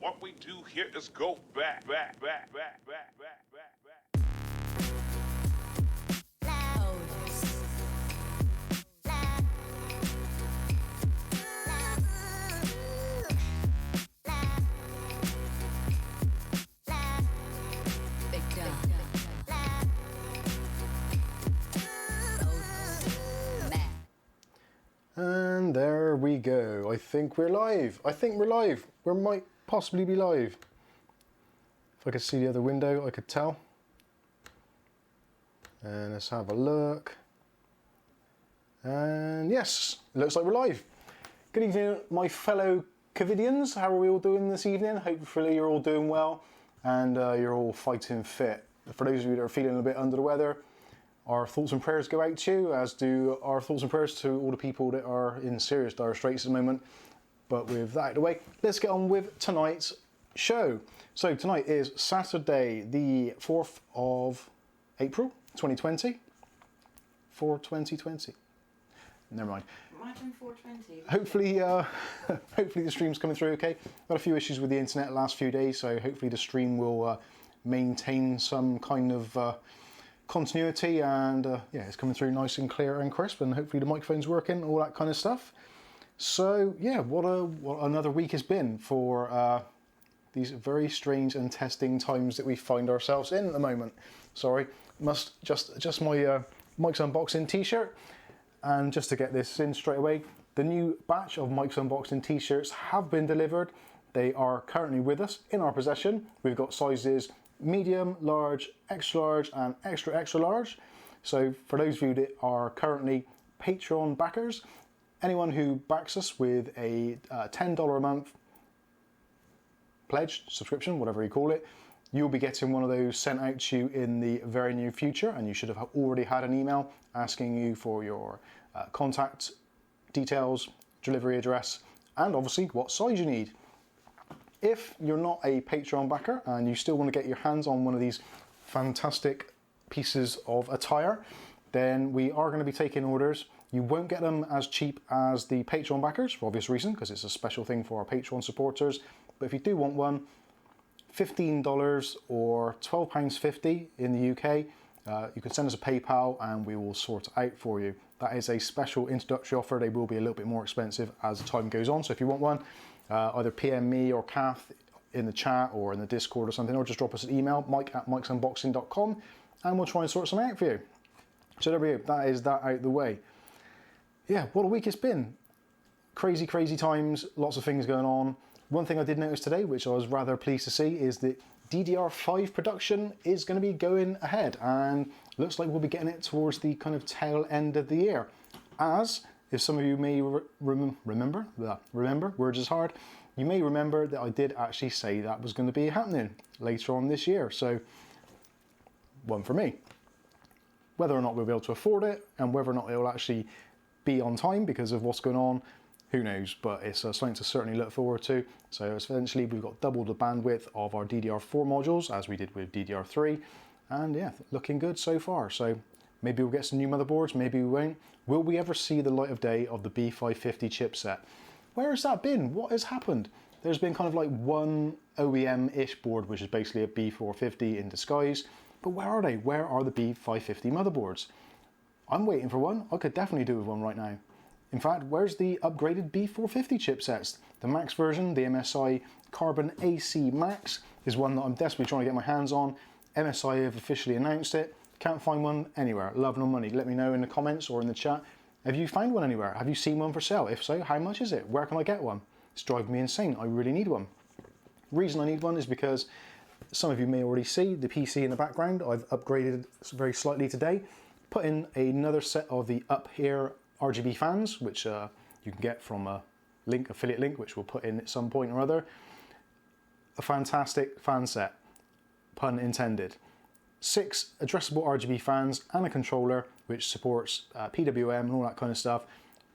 what we do here is go back. And there we go. I think we're live. We might possibly be live. If I could see the other window, I could tell. And let's have a look. And yes, it looks like we're live. Good evening, my fellow Covidians. How are we all doing this evening? Hopefully you're all doing well and you're all fighting fit. For those of you that are feeling a bit under the weather, our thoughts and prayers go out to you, as do our thoughts and prayers to all the people that are in serious dire straits at the moment. But with that out of the way, let's get on with tonight's show. So tonight is Saturday, the 4th of April, 2020. 4/2020. Never mind. Imagine 420. Hopefully the stream's coming through okay. Got a few issues with the internet the last few days, so hopefully the stream will maintain some kind of continuity, and yeah, it's coming through nice and clear and crisp, and hopefully the microphone's working, all that kind of stuff. So yeah, what another week has been for these very strange and testing times that we find ourselves in at the moment. Sorry, must just adjust my Mike's Unboxing t-shirt. And just to get this in straight away, the new batch of Mike's Unboxing t-shirts have been delivered. They are currently with us in our possession. We've got sizes medium, large, and extra large. So for those of you that are currently Patreon backers, anyone who backs us with a $10 a month pledge, subscription, whatever you call it, you'll be getting one of those sent out to you in the very near future, and you should have already had an email asking you for your contact details, delivery address, and obviously what size you need. If you're not a Patreon backer and you still want to get your hands on one of these fantastic pieces of attire, then we are going to be taking orders. You won't get them as cheap as the Patreon backers, for obvious reason, because it's a special thing for our Patreon supporters. But if you do want one, $15 or £12.50 in the UK, you can send us a PayPal and we will sort it out for you. That is a special introductory offer. They will be a little bit more expensive as time goes on. So if you want one, either PM me or Kath in the chat or in the Discord or something, or just drop us an email, mike@mikesunboxing.com, and we'll try and sort something out for you. So there we go, that is that out the way. Yeah, what a week it's been. Crazy times, lots of things going on. One thing I did notice today, which I was rather pleased to see, is that DDR5 Production is going to be going ahead, and looks like we'll be getting it towards the kind of tail end of the year. As, if some of you may remember, words is hard, you may remember that I did actually say that was going to be happening later on this year, so one for me. Whether or not we'll be able to afford it, and whether or not it will actually be on time because of what's going on, who knows, but it's something to certainly look forward to. So essentially we've got double the bandwidth of our DDR4 modules as we did with DDR3, and yeah, looking good so far. So maybe we'll get some new motherboards, maybe we won't. Will we ever see the light of day of the B550 chipset? Where has that been? What has happened? There's been kind of like one OEM-ish board, which is basically a B450 in disguise, but where are they? Where are the B550 motherboards? I'm waiting for one. I could definitely do with one right now. In fact, where's the upgraded B450 chipsets? The Max version, the MSI Carbon AC Max, is one that I'm desperately trying to get my hands on. MSI have officially announced it. Can't find one anywhere. Love no money. Let me know in the comments or in the chat. Have you found one anywhere? Have you seen one for sale? If so, how much is it? Where can I get one? It's driving me insane. I really need one. The reason I need one is because some of you may already see the PC in the background. I've upgraded very slightly today. Put in another set of the Up Here RGB fans, which you can get from a affiliate link, which we'll put in at some point or other. A fantastic fan set, pun intended. 6 addressable RGB fans and a controller, which supports PWM and all that kind of stuff,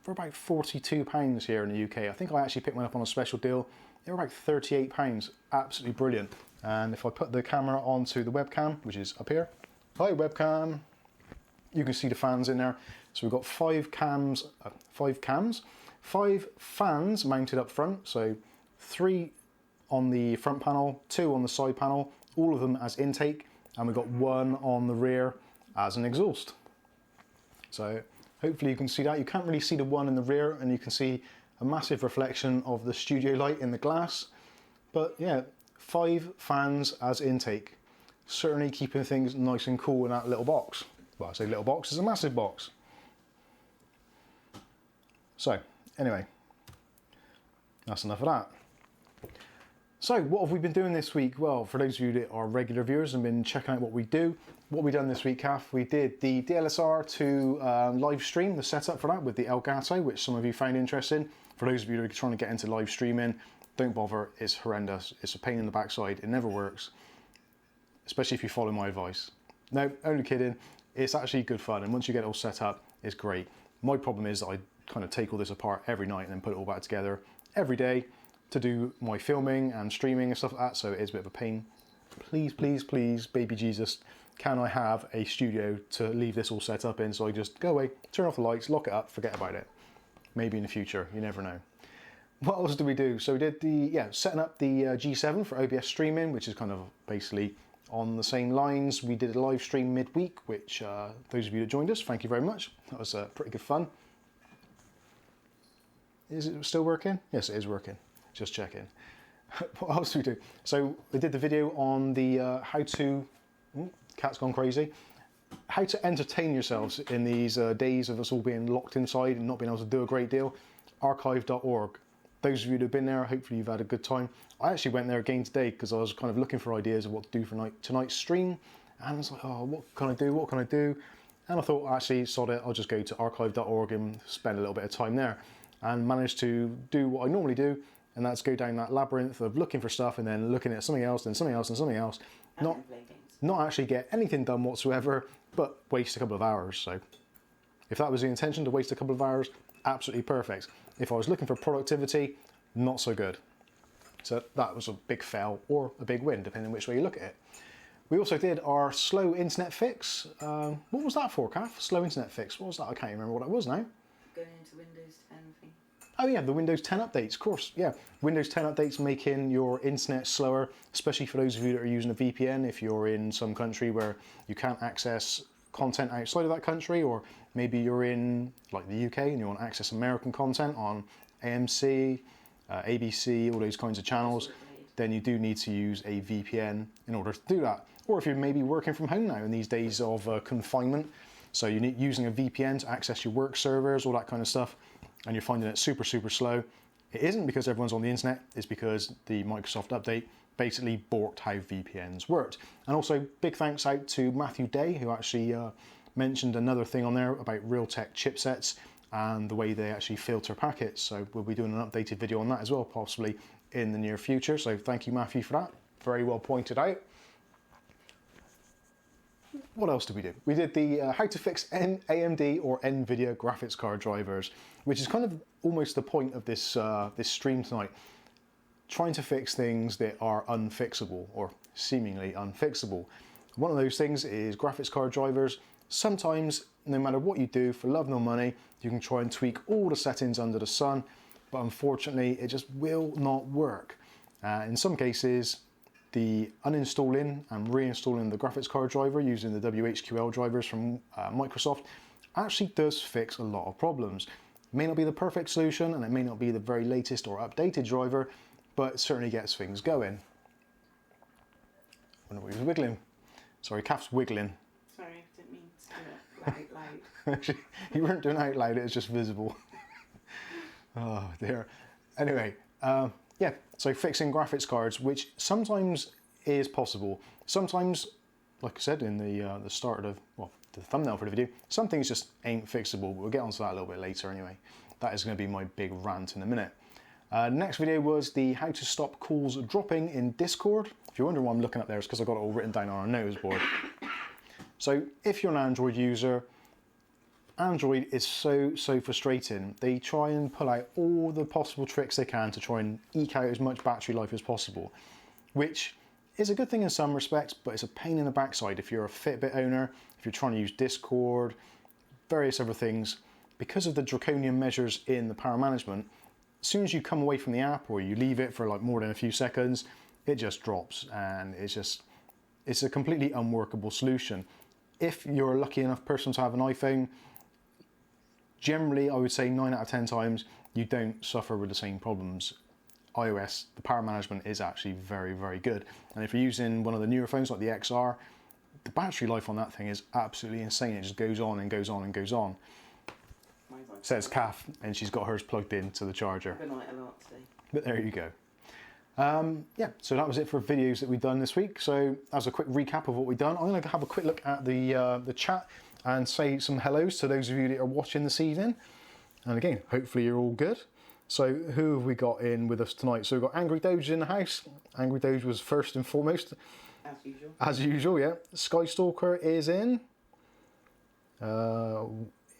for about £42 here in the UK. I think I actually picked one up on a special deal. They were about £38, absolutely brilliant. And if I put the camera onto the webcam, which is up here, hi webcam, you can see the fans in there. So we've got 5 fans mounted up front. So 3 on the front panel, 2 on the side panel, all of them as intake, and we've got 1 on the rear as an exhaust. So hopefully you can see that. You can't really see the one in the rear, and you can see a massive reflection of the studio light in the glass. But yeah, 5 fans as intake. Certainly keeping things nice and cool in that little box. Well, I say little box, it's a massive box. So anyway, that's enough of that. So what have we been doing this week? Well, for those of you that are regular viewers and been checking out what we do, what we done this week, Kath, we did the DLSR to live stream, the setup for that with the Elgato, which some of you found interesting. For those of you that are trying to get into live streaming, don't bother, it's horrendous. It's a pain in the backside, it never works, especially if you follow my advice. No, only kidding, it's actually good fun, and once you get it all set up, it's great. My problem is that I kind of take all this apart every night and then put it all back together every day to do my filming and streaming and stuff like that, so it is a bit of a pain. Please, please, please, baby Jesus, can I have a studio to leave this all set up in, so I just go away, turn off the lights, lock it up, forget about it. Maybe in the future, you never know. What else did we do? So we did setting up the G7 for OBS streaming, which is kind of basically on the same lines. We did a live stream midweek, which those of you that joined us, thank you very much. That was pretty good fun. Is it still working? Yes, it is working. Just checking. What else did we do? So we did the video on the how to, cat's gone crazy, how to entertain yourselves in these days of us all being locked inside and not being able to do a great deal. Archive.org. Those of you that have been there, hopefully you've had a good time. I actually went there again today because I was kind of looking for ideas of what to do for tonight's stream, and I was like, oh, what can I do? What can I do? And I thought, actually, sod it, I'll just go to archive.org and spend a little bit of time there, and managed to do what I normally do, and that's go down that labyrinth of looking for stuff and then looking at something else, then something else, and something else. Not actually get anything done whatsoever, but waste a couple of hours. So if that was the intention, to waste a couple of hours, absolutely perfect. If I was looking for productivity, not so good. So that was a big fail or a big win, depending on which way you look at it. We also did our slow internet fix. What was that for, Kath? Slow internet fix. What was that? I can't remember what it was now. Going into Windows 10 thing. Oh yeah, the Windows 10 updates, of course. Yeah, Windows 10 updates making your internet slower, especially for those of you that are using a VPN. If you're in some country where you can't access content outside of that country, or maybe you're in like the UK and you want to access American content on AMC, ABC, all those kinds of channels, then you do need to use a VPN in order to do that. Or if you're maybe working from home now in these days of confinement, so you need using a VPN to access your work servers, all that kind of stuff, and you're finding it super, super slow. It isn't because everyone's on the internet, it's because the Microsoft update basically borked how VPNs worked. And also big thanks out to Matthew Day, who actually mentioned another thing on there about Realtek chipsets and the way they actually filter packets. So we'll be doing an updated video on that as well, possibly in the near future. So thank you, Matthew, for that. Very well pointed out. What else did we do? We did the how to fix AMD or NVIDIA graphics card drivers, which is kind of almost the point of this this stream tonight. Trying to fix things that are unfixable or seemingly unfixable. One of those things is graphics card drivers. Sometimes, no matter what you do, for love nor money, you can try and tweak all the settings under the sun, but unfortunately it just will not work. In some cases, the uninstalling and reinstalling the graphics card driver using the WHQL drivers from Microsoft actually does fix a lot of problems. It may not be the perfect solution and it may not be the very latest or updated driver, but it certainly gets things going. I wonder what he was wiggling. Sorry, Kath's wiggling. Sorry, didn't mean to do it loud. Actually, you weren't doing it out loud, it was just visible. Oh dear. Anyway, yeah, so fixing graphics cards, which sometimes is possible. Sometimes, like I said in the start of the thumbnail for the video, some things just ain't fixable, but we'll get onto that a little bit later anyway. That is going to be my big rant in a minute. Next video was the how to stop calls dropping in Discord. If you're wondering why I'm looking up there, it's because I've got it all written down on a notice board. So if you're an Android user, Android is so frustrating. They try and pull out all the possible tricks they can to try and eke out as much battery life as possible, which is a good thing in some respects, but it's a pain in the backside if you're a Fitbit owner, if you're trying to use Discord, various other things. Because of the draconian measures in the power management, as soon as you come away from the app or you leave it for like more than a few seconds, it just drops, and it's a completely unworkable solution. If you're a lucky enough person to have an iPhone, generally I would say 9 out of 10 times you don't suffer with the same problems. iOS, the power management is actually very, very good. And if you're using one of the newer phones like the XR, the battery life on that thing is absolutely insane. It just goes on and goes on and goes on. Says Kath, and she's got hers plugged into the charger. I've been on it a lot today. But there you go. Yeah, so that was it for videos that we've done this week. So that was a quick recap of what we've done. I'm going to have a quick look at the chat and say some hellos to those of you that are watching this evening. And again, hopefully you're all good. So who have we got in with us tonight? So we've got Angry Doge in the house. Angry Doge was first and foremost. As usual. As usual, yeah. Skystalker is in.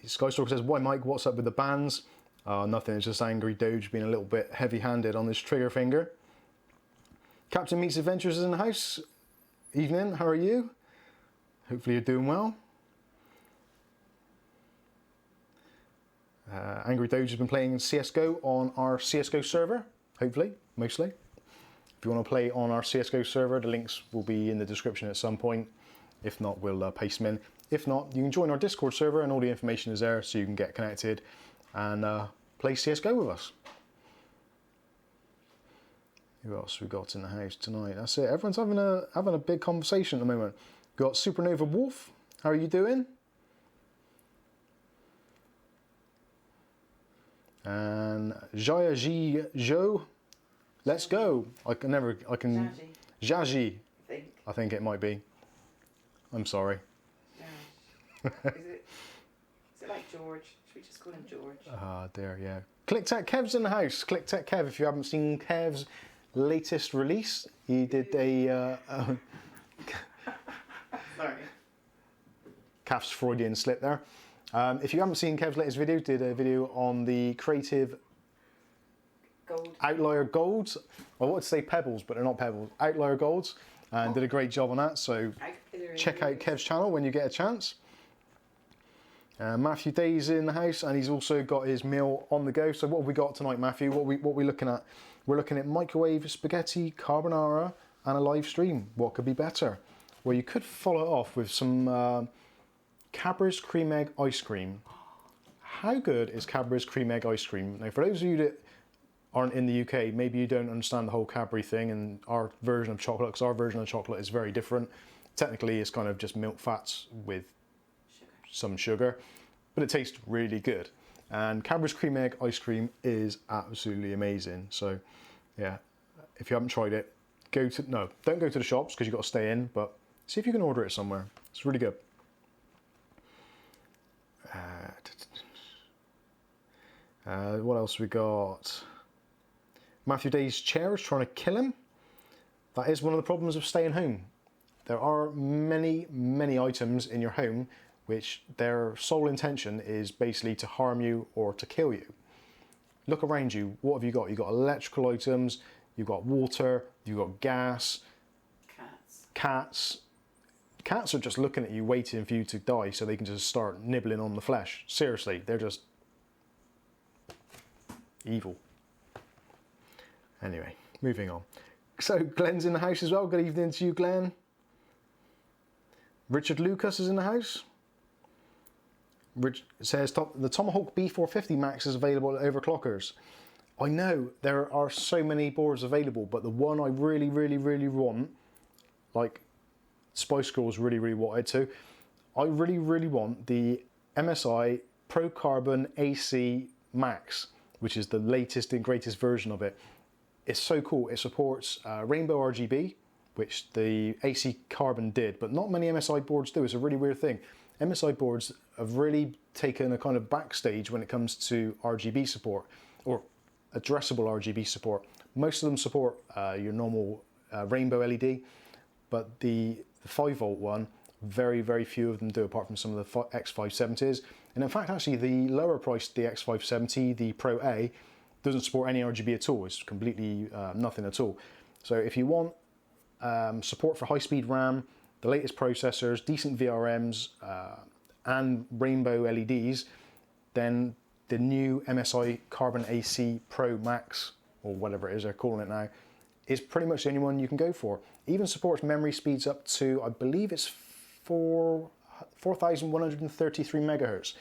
Skystalker says, "Why, Mike? What's up with the bands?" Nothing. It's just Angry Doge being a little bit heavy-handed on this trigger finger. Captain Meets Adventures is in the house. Evening. How are you? Hopefully you're doing well. Angry Doge has been playing CSGO on our CSGO server. Hopefully, mostly. If you want to play on our CSGO server, the links will be in the description at some point. If not, we'll paste them in. If not, you can join our Discord server and all the information is there so you can get connected and play CSGO with us. Who else we got in the house tonight? That's it. Everyone's having a big conversation at the moment. We've got Supernova Wolf. How are you doing? And Jaya Ji Jo. Let's go. Jaji. I think it might be. I'm sorry. Yeah. Is it like George? Should we just call him George? Ah, dear, yeah. ClickTech Kev's in the house. ClickTech Kev, if you haven't seen Kev's latest release, he did a... Sorry. Kev's Freudian slip there. If you haven't seen Kev's latest video, did a video on the Creative Gold. Outlier Golds. I wanted to say Pebbles, but they're not Pebbles. Outlier Golds. And did a great job on that. So check out Kev's channel when you get a chance. Matthew Day's in the house, and he's also got his meal on the go. So what have we got tonight, Matthew? What we looking at? We're looking at microwave spaghetti carbonara and a live stream. What could be better? Well, you could follow it off with some Cadbury's cream egg ice cream. How good is Cadbury's cream egg ice cream? Now, for those of you that aren't in the UK, maybe you don't understand the whole Cadbury thing and our version of chocolate, because our version of chocolate is very different. Technically, it's kind of just milk fats with some sugar, but it tastes really good. And Cadbury's cream egg ice cream is absolutely amazing. So, yeah, if you haven't tried it, don't go to the shops because you've got to stay in, but see if you can order it somewhere. It's really good. What else we got? Matthew Day's chair is trying to kill him. That is one of the problems of staying home. There are many, many items in your home which their sole intention is basically to harm you or to kill you. Look around you. What have you got? You've got electrical items, you've got water, you've got gas. Cats. Cats are just looking at you waiting for you to die so they can just start nibbling on the flesh. Seriously, they're just evil. Anyway, moving on. So Glenn's in the house as well. Good evening to you, Glenn. Richard Lucas is in the house. Rich says, the Tomahawk B550 Max is available at Overclockers. I know there are so many boards available, but the one I really, really, really want, like Spice Girls really, really wanted to, I really, really want the MSI Pro Carbon AC Max, which is the latest and greatest version of it. It's so cool. It supports rainbow RGB, which the AC Carbon did, but not many MSI boards do. It's a really weird thing. MSI boards have really taken a kind of backstage when it comes to RGB support, or addressable RGB support. Most of them support your normal rainbow LED, but the 5-volt one, very, very few of them do, apart from some of the X570s. And in fact, actually, the lower priced, the X570, the Pro A, doesn't support any RGB at all. It's completely nothing at all. So if you want support for high-speed RAM, the latest processors, decent VRMs, and rainbow LEDs, then the new MSI Carbon AC Pro Max, or whatever it is they're calling it now, is pretty much the only one you can go for. Even supports memory speeds up to, I believe it's 4,133 megahertz,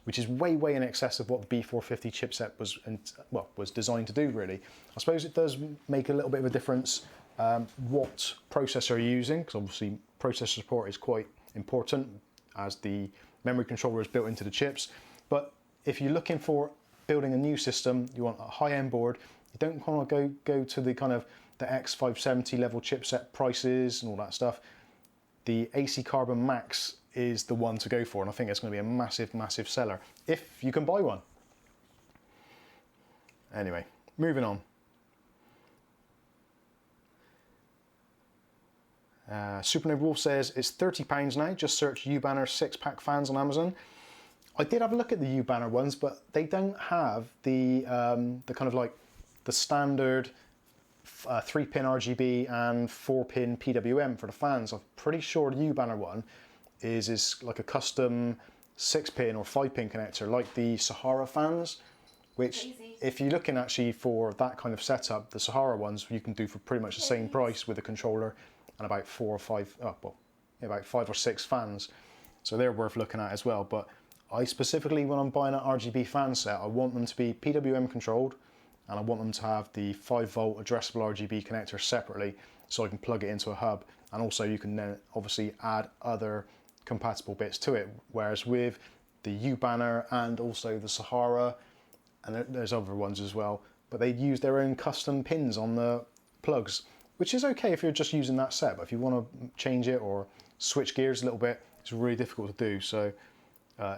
which is way in excess of what the B550 chipset was designed to do, really. I suppose it does make a little bit of a difference what processor you're using, because obviously processor support is quite important as the memory controller is built into the chips. But if you're looking for building a new system, you want a high-end board, you don't want to go to the kind of the X570 level chipset prices and all that stuff, the AC Carbon Max is the one to go for, and I think it's going to be a massive seller if you can buy one. Anyway, moving on. Supernova Wolf says it's £30 now. Just search U-Banner 6-pack fans on Amazon. I did have a look at the U-Banner ones, but they don't have the kind of like the standard 3-pin RGB and 4-pin PWM for the fans. I'm pretty sure the U-Banner one is like a custom 6-pin or 5-pin connector, like the Sahara fans, which if you're looking actually for that kind of setup, the Sahara ones you can do for pretty much the same price with a controller and about 4 or 5, about 5 or 6 fans. So they're worth looking at as well. But I specifically, when I'm buying an RGB fan set, I want them to be PWM controlled, and I want them to have the 5-volt addressable RGB connector separately, so I can plug it into a hub. And also you can then obviously add other compatible bits to it. Whereas with the U-Banner and also the Sahara, and there's other ones as well, but they use their own custom pins on the plugs, which is okay if you're just using that set, but if you want to change it or switch gears a little bit, it's really difficult to do. So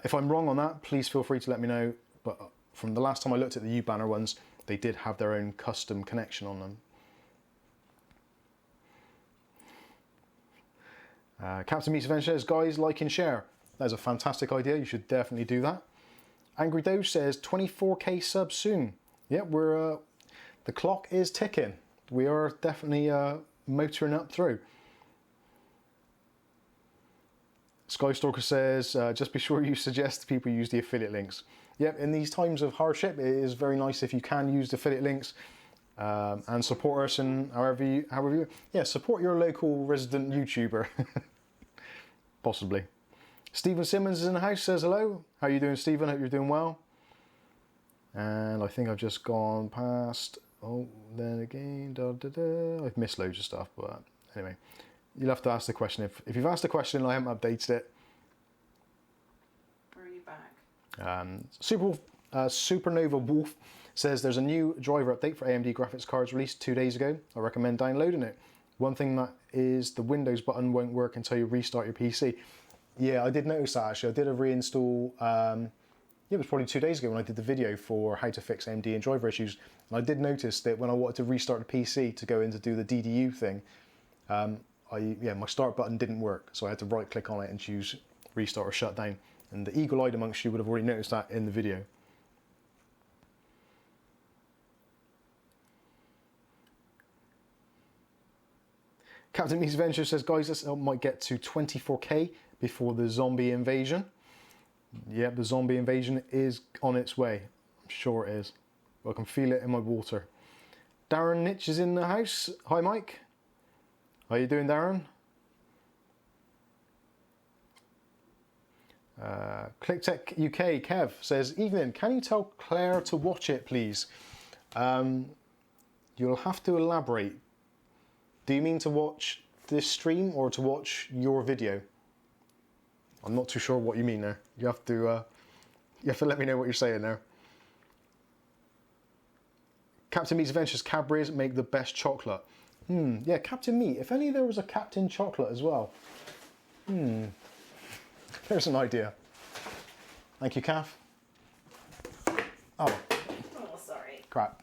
if I'm wrong on that, please feel free to let me know. But from the last time I looked at the U-Banner ones, they did have their own custom connection on them. Captain Meets Adventure says, guys, like and share. That's a fantastic idea. You should definitely do that. Angry Doge says 24k subs soon. Yeah, we're the clock is ticking. We are definitely motoring up through. Skystalker says, just be sure you suggest people use the affiliate links. Yep, in these times of hardship, it is very nice if you can use the affiliate links and support us in however you support your local resident YouTuber. Possibly. Stephen Simmons is in the house, says hello. How are you doing, Stephen? Hope you're doing well. And I think I've just gone past, then again, I've missed loads of stuff, but anyway. You'll have to ask the question. If you've asked the question and I haven't updated it. Where are you back? Supernova Wolf says there's a new driver update for AMD graphics cards released 2 days ago. I recommend downloading it. One thing that is the Windows button won't work until you restart your PC. Yeah, I did notice that actually. I did a reinstall, it was probably 2 days ago when I did the video for how to fix AMD and driver issues. And I did notice that when I wanted to restart the PC to go in to do the DDU thing, my start button didn't work. So I had to right click on it and choose restart or shut down. And the eagle-eyed amongst you would have already noticed that in the video. Captain Meets Adventure says, guys, this might get to 24k before the zombie invasion. Yeah, the zombie invasion is on its way. I'm sure it is. I can feel it in my water. Darren Nitch is in the house. Hi, Mike. How you doing, Darren? ClickTech UK, Kev says, evening, can you tell Claire to watch it, please? You'll have to elaborate. Do you mean to watch this stream or to watch your video? I'm not too sure what you mean there. You have to let me know what you're saying there. Captain Meat's Adventures, Cadburys make the best chocolate. Yeah, Captain Meat. If only there was a Captain Chocolate as well. There's an idea. Thank you, Kath. Oh. Oh, sorry. Crap.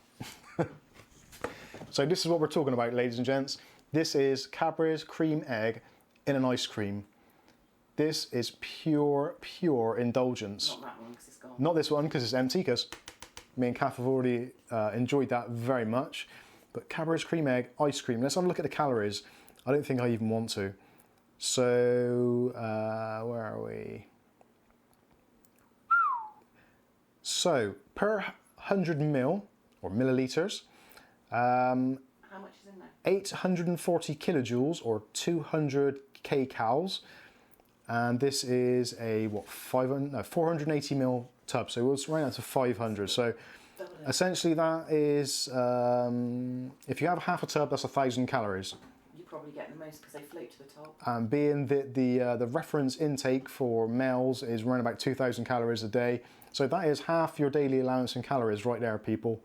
So this is what we're talking about, ladies and gents. This is Cadbury's cream egg in an ice cream. This is pure indulgence. Not that one, because it's gone. Not this one, because it's empty, because me and Kath have already enjoyed that very much. But Cadbury's cream egg ice cream. Let's have a look at the calories. I don't think I even want to. So, where are we? So per 100 mil or milliliters, How much is in there? 840 kilojoules or 200 kcals, and this is a 480 mil tub, so it's right out to 500. So essentially that is, if you have half a tub, that's 1,000 calories. You probably get the most because they float to the top. And being that the reference intake for males is around about 2,000 calories a day, so that is half your daily allowance in calories right there, people.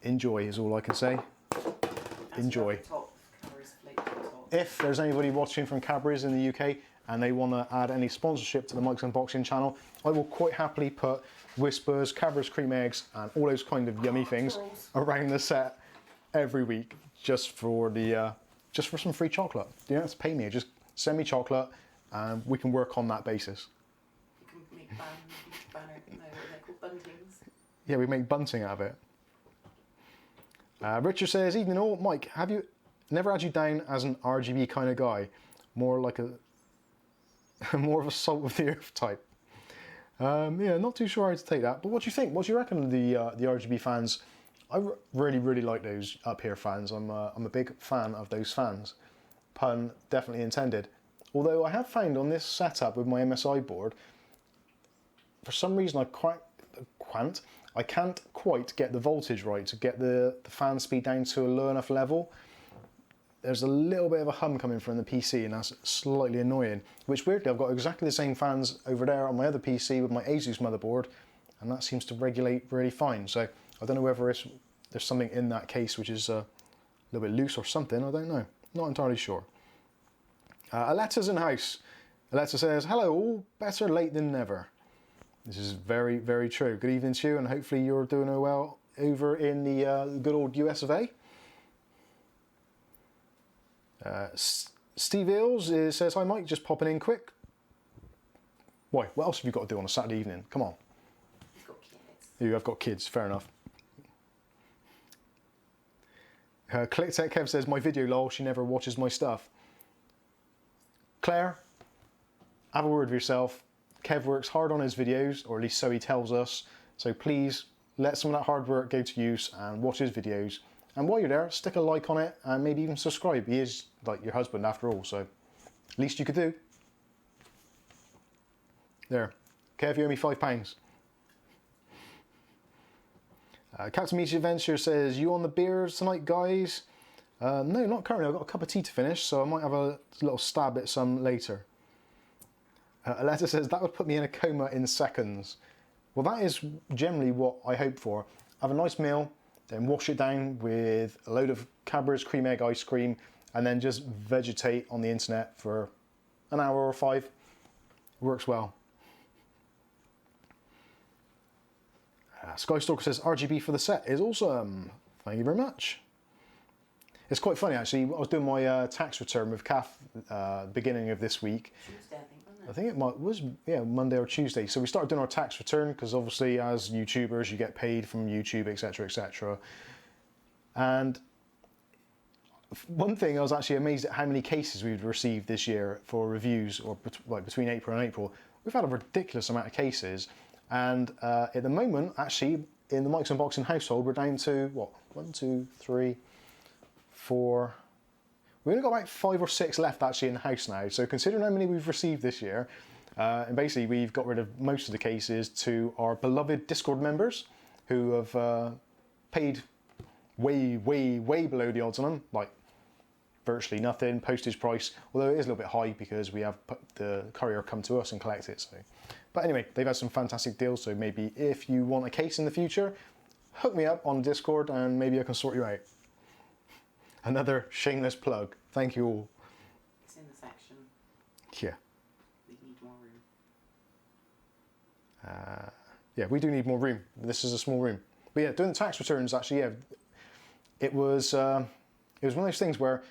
Enjoy is all I can say. Enjoy. If there's anybody watching from Cadburys in the UK and they want to add any sponsorship to the Mike's Unboxing channel, I will quite happily put Whispers, Cadbury's cream eggs and all those kind of yummy things around the set every week just for the just for some free chocolate. You don't have to pay me, just send me chocolate and we can work on that basis. You can make they're called buntings. Yeah, we make bunting out of it. Richard says, evening all. Mike, have you never had you down as an RGB kind of guy? More like more of a salt of the earth type. Yeah, not too sure how to take that. But what do you think? What do you reckon of the RGB fans? I really like those up here fans. I'm a big fan of those fans. Pun definitely intended. Although I have found on this setup with my MSI board, for some reason I can't quite get the voltage right to get the fan speed down to a low enough level. There's a little bit of a hum coming from the PC and that's slightly annoying. Which weirdly, I've got exactly the same fans over there on my other PC with my Asus motherboard, and that seems to regulate really fine. So I don't know whether there's something in that case which is a little bit loose or something, I don't know. Not entirely sure. Aletta's in house. Aletta says, hello all, better late than never. This is very, very true. Good evening to you, and hopefully you're doing well over in the good old US of A. Steve Eels says, hi Mike, just popping in quick. Why? What else have you got to do on a Saturday evening? Come on. You've got kids. You have got kids, fair enough. ClickTech Kev says, my video lol, she never watches my stuff. Claire, have a word with yourself. Kev works hard on his videos, or at least so he tells us. So please let some of that hard work go to use and watch his videos. And while you're there, stick a like on it and maybe even subscribe. He is like your husband after all, so least you could do. There. Kev, you owe me £5. Captain Meets Adventure says, you on the beers tonight, guys? No, not currently. I've got a cup of tea to finish, so I might have a little stab at some later. Aletta says, that would put me in a coma in seconds. Well, that is generally what I hope for. Have a nice meal, then wash it down with a load of Cadbury's cream egg ice cream, and then just vegetate on the internet for an hour or 5. It works well. Skystalker says, RGB for the set is awesome. Thank you very much. It's quite funny actually. I was doing my tax return with Kath beginning of this week. Tuesday, I think, wasn't it? I think it was Monday or Tuesday. So we started doing our tax return because obviously as YouTubers you get paid from YouTube, etc, etc. And one thing I was actually amazed at how many cases we've received this year for reviews, or like between April and April. We've had a ridiculous amount of cases, and at the moment actually in the Mike's Unboxing household we're down to what, 1, 2, 3, 4. We've only got about 5 or 6 left actually in the house now. So considering how many we've received this year, and basically we've got rid of most of the cases to our beloved Discord members who have paid way below the odds on them, like virtually nothing, postage price, although it is a little bit high because we have the courier come to us and collect it. So, but anyway, they've had some fantastic deals, so maybe if you want a case in the future, hook me up on Discord and maybe I can sort you out. Another shameless plug. Thank you all. It's in the section. Yeah. We need more room. Yeah, we do need more room. This is a small room. But yeah, doing the tax returns actually, yeah, it was one of those things where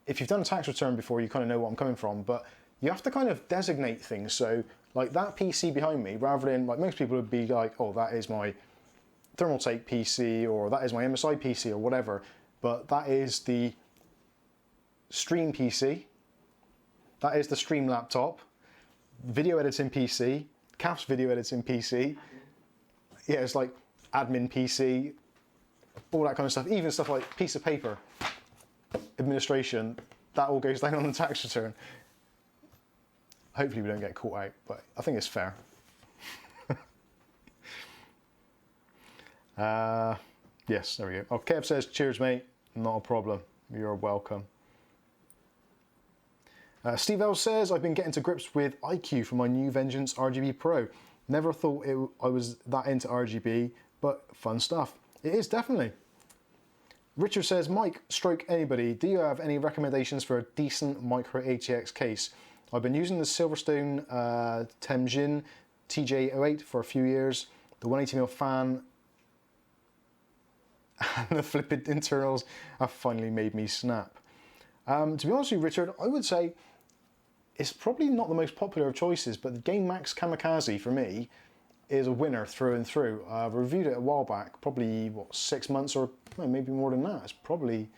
if you've done a tax return before, you kind of know what I'm coming from, but you have to kind of designate things. So like that PC behind me, rather than like most people would be like, oh, that is my Thermaltake PC, or that is my MSI PC, or whatever. But that is the Stream PC, that is the Stream laptop, video editing PC, Kath's video editing PC, yeah, it's like admin PC, all that kind of stuff, even stuff like piece of paper, administration, that all goes down on the tax return. Hopefully we don't get caught out, but I think it's fair. Yes, there we go. Oh, Kev says, cheers, mate. Not a problem. You're welcome. Steve L says, I've been getting to grips with IQ for my new Vengeance RGB Pro. Never thought I was that into RGB, but fun stuff. It is, definitely. Richard says, Mike, stroke anybody, do you have any recommendations for a decent micro ATX case? I've been using the Silverstone Temp TJ08 for a few years. The 180mm fan and the flipped internals have finally made me snap. To be honest with you, Richard, I would say it's probably not the most popular of choices, but the GameMax Kamikaze for me is a winner through and through. I reviewed it a while back, probably what, 6 months or maybe more than that. It's probably,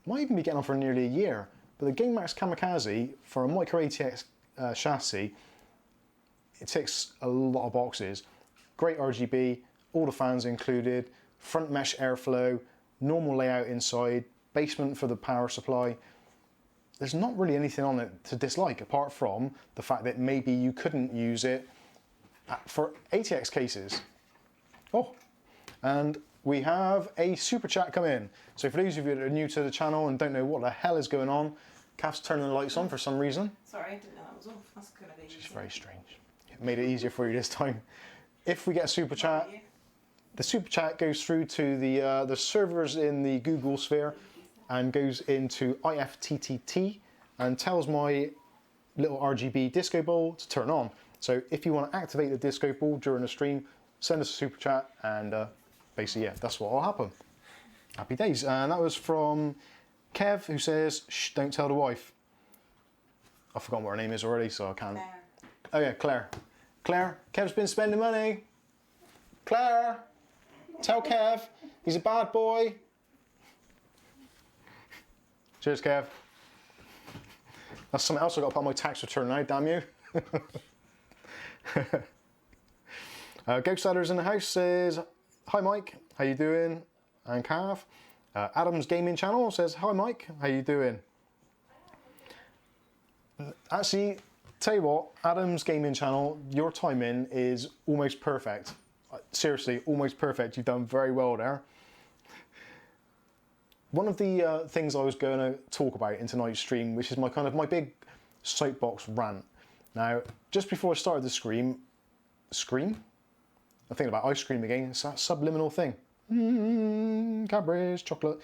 might even be getting on for nearly a year. But the GameMax Kamikaze for a micro ATX chassis, it ticks a lot of boxes. Great RGB, all the fans included, front mesh airflow, normal layout inside, basement for the power supply. There's not really anything on it to dislike apart from the fact that maybe you couldn't use it for ATX cases. Oh, and we have a super chat come in. So for those of you that are new to the channel and don't know what the hell is going on, Kath's turning the lights on for some reason. Sorry, I didn't know that was off. That's going to be Which is very strange. It made it easier for you this time. If we get a super chat, the super chat goes through to the servers in the Google sphere and goes into IFTTT and tells my little RGB disco ball to turn on. So if you want to activate the disco ball during the stream, send us a super chat and basically, yeah, that's what will happen. Happy days. And that was from Kev, who says, shh, don't tell the wife. I've forgotten what her name is already, so I can't. Claire. Oh yeah, Claire. Claire, Kev's been spending money. Claire, tell Kev, he's a bad boy. Cheers, Kev. That's something else I've got to put on my tax return now, damn you. Ghost Adder's in the house says, hi Mike, how you doing? And Cav. Adam's Gaming Channel says, hi Mike, how you doing? Actually, tell you what, Adam's Gaming Channel, your timing is almost perfect. Seriously, almost perfect. You've done very well there. One of the things I was going to talk about in tonight's stream, which is my big soapbox rant. Now, just before I started the stream? I'm thinking about ice cream again. It's that subliminal thing. Cadburys, chocolate.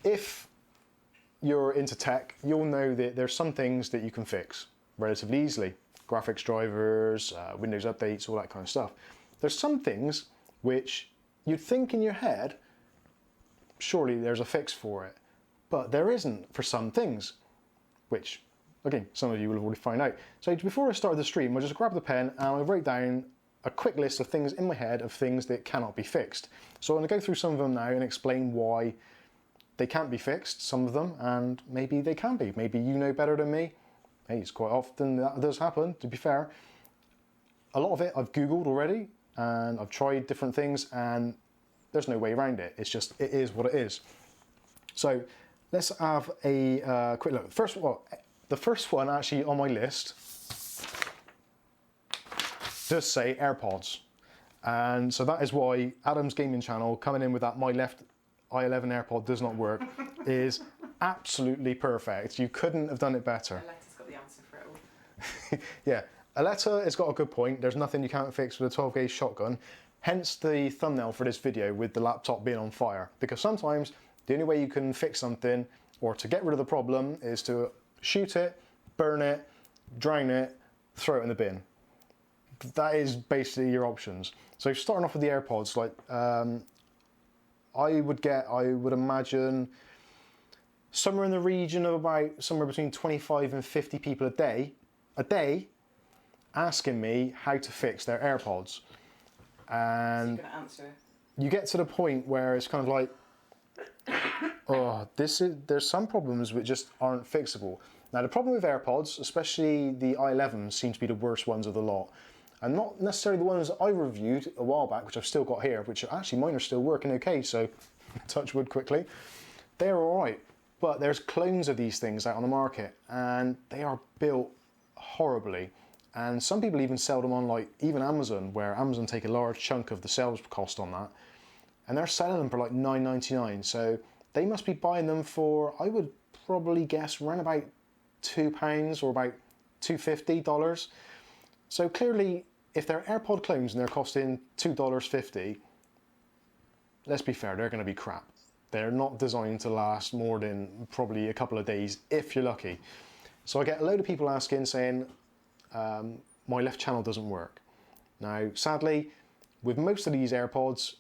If you're into tech, you'll know that there's some things that you can fix relatively easily. Graphics drivers, Windows updates, all that kind of stuff. There's some things which you'd think in your head, surely there's a fix for it. But there isn't for some things, which, again, some of you will have already found out. So before I started the stream, I just grabbed the pen and I wrote down a quick list of things in my head of things that cannot be fixed. So I'm going to go through some of them now and explain why they can't be fixed, some of them, and maybe they can be. Maybe you know better than me. Hey, it's quite often that does happen, to be fair. A lot of it I've Googled already, and I've tried different things, and there's no way around it. It's just, it is what it is. So let's have a quick look. The first one actually on my list does say AirPods. And so that is why Adam's Gaming Channel coming in with that my left i11 AirPod does not work is absolutely perfect. You couldn't have done it better. Aleta's got the answer for it all. Yeah, Aleta has got a good point. There's nothing you can't fix with a 12-gauge shotgun. Hence the thumbnail for this video with the laptop being on fire. Because sometimes the only way you can fix something or to get rid of the problem is to shoot it, burn it, drown it, throw it in the bin. That is basically your options. So starting off with the AirPods, like I would imagine somewhere in the region of about somewhere between 25 and 50 people a day asking me how to fix their AirPods. And so you're gonna answer. You get to the point where it's kind of like, oh, there's some problems which just aren't fixable. Now the problem with AirPods, especially the i11s, seem to be the worst ones of the lot. and not necessarily the ones that I reviewed a while back, which I've still got here, which actually mine are still working okay, so touch wood quickly. They're all right, but there's clones of these things out on the market, and they are built horribly. And some people even sell them on, like, even Amazon, where Amazon take a large chunk of the sales cost on that, and they're selling them for like $9.99. So they must be buying them for, I would probably guess, around about £2 or about $2.50. So clearly, if they're AirPod clones and they're costing $2.50, let's be fair, they're going to be crap. They're not designed to last more than probably a couple of days, if you're lucky. So I get a load of people asking, saying, my left channel doesn't work. Now, sadly, with most of these AirPods,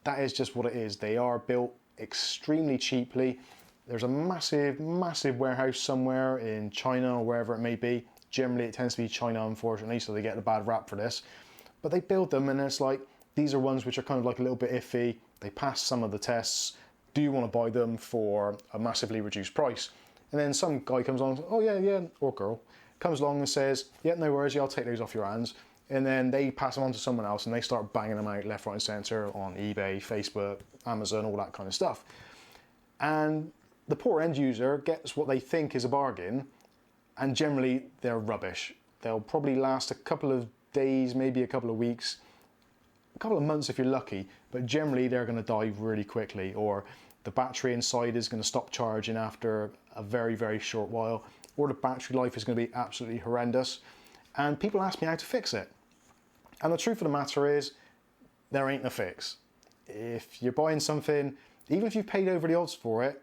that is just what it is. They are built extremely cheaply. There's a massive, massive warehouse somewhere in China or wherever it may be. Generally, it tends to be China, unfortunately, so they get a bad rap for this. But they build them, and it's like, these are ones which are kind of like a little bit iffy. They pass some of the tests. Do you want to buy them for a massively reduced price? And then some guy comes on, oh yeah, or girl, comes along and says, yeah, no worries, yeah, I'll take those off your hands. And then they pass them on to someone else and they start banging them out left, right, and center on eBay, Facebook, Amazon, all that kind of stuff. And the poor end user gets what they think is a bargain, and generally they're rubbish. They'll probably last a couple of days, maybe a couple of weeks, a couple of months if you're lucky, but generally they're going to die really quickly, or the battery inside is going to stop charging after a very, very short while, or the battery life is going to be absolutely horrendous. And people ask me how to fix it. And the truth of the matter is, there ain't a fix. If you're buying something, even if you've paid over the odds for it,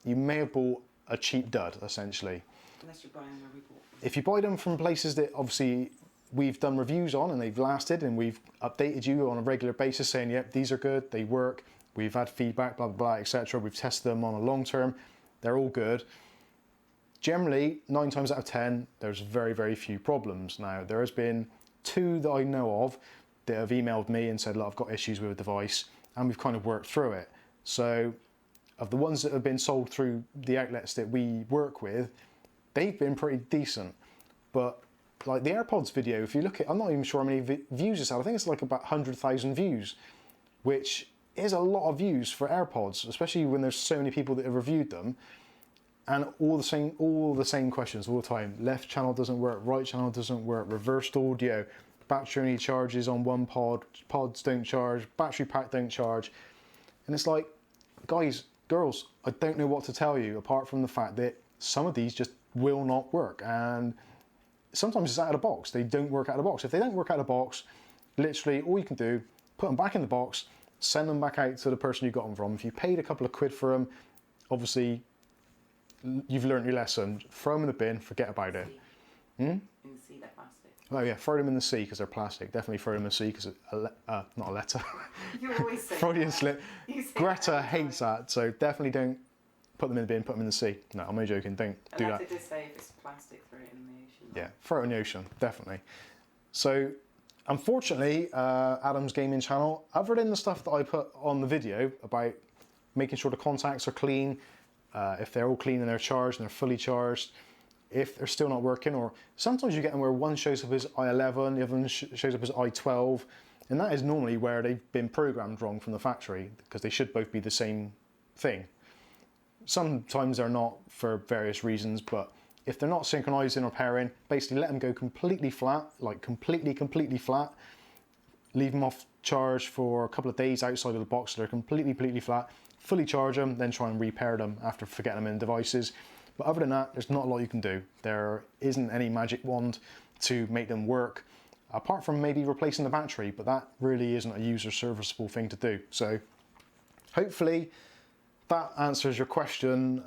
you may have bought a cheap dud, essentially. Unless you're buying them where we bought them. If you buy them from places that obviously we've done reviews on and they've lasted, and we've updated you on a regular basis saying, yep, these are good, they work, we've had feedback, blah, blah, blah, etc. We've tested them on a long term, they're all good. Generally, 9 times out of 10, there's very, very few problems. Now, there has been 2 that I know of that have emailed me and said, look, I've got issues with a device, and we've kind of worked through it. So, of the ones that have been sold through the outlets that we work with, they've been pretty decent. But, like the AirPods video, if you look at, I'm not even sure how many views it's had. I think it's like about 100,000 views, which is a lot of views for AirPods, especially when there's so many people that have reviewed them. And all the same questions all the time. Left channel doesn't work, right channel doesn't work, reversed audio, battery only charges on one pod, pods don't charge, battery pack don't charge. And it's like, guys, girls, I don't know what to tell you apart from the fact that some of these just will not work. And sometimes it's out of the box. They don't work out of the box. If they don't work out of the box, literally all you can do, put them back in the box, send them back out to the person you got them from. If you paid a couple of quid for them, obviously you've learned your lesson. Throw them in the bin, forget about it. In the sea, they're plastic. Oh yeah, throw them in the sea because they're plastic. Definitely throw them in the sea because not a letter. You always say Freudian that. slip. You say Greta that every hates time. that, so definitely don't put them in the bin, put them in the sea. No, I'm only joking, don't do And that. I did say if it's plastic, throw it in the ocean. Yeah, throw it in the ocean, definitely. So, unfortunately, Adam's gaming channel, other than the stuff that I put on the video about making sure the contacts are clean, if they're all clean and they're charged and they're fully charged, if they're still not working, or sometimes you get them where one shows up as I11, the other one shows up as I12, and that is normally where they've been programmed wrong from the factory, because they should both be the same thing. Sometimes they're not for various reasons, but if they're not synchronizing or pairing, basically let them go completely flat, like completely flat, leave them off charge for a couple of days outside of the box so they're completely flat, fully charge them, then try and repair them after forgetting them in devices. But other than that, there's not a lot you can do. There isn't any magic wand to make them work, apart from maybe replacing the battery, but that really isn't a user serviceable thing to do. So hopefully that answers your question.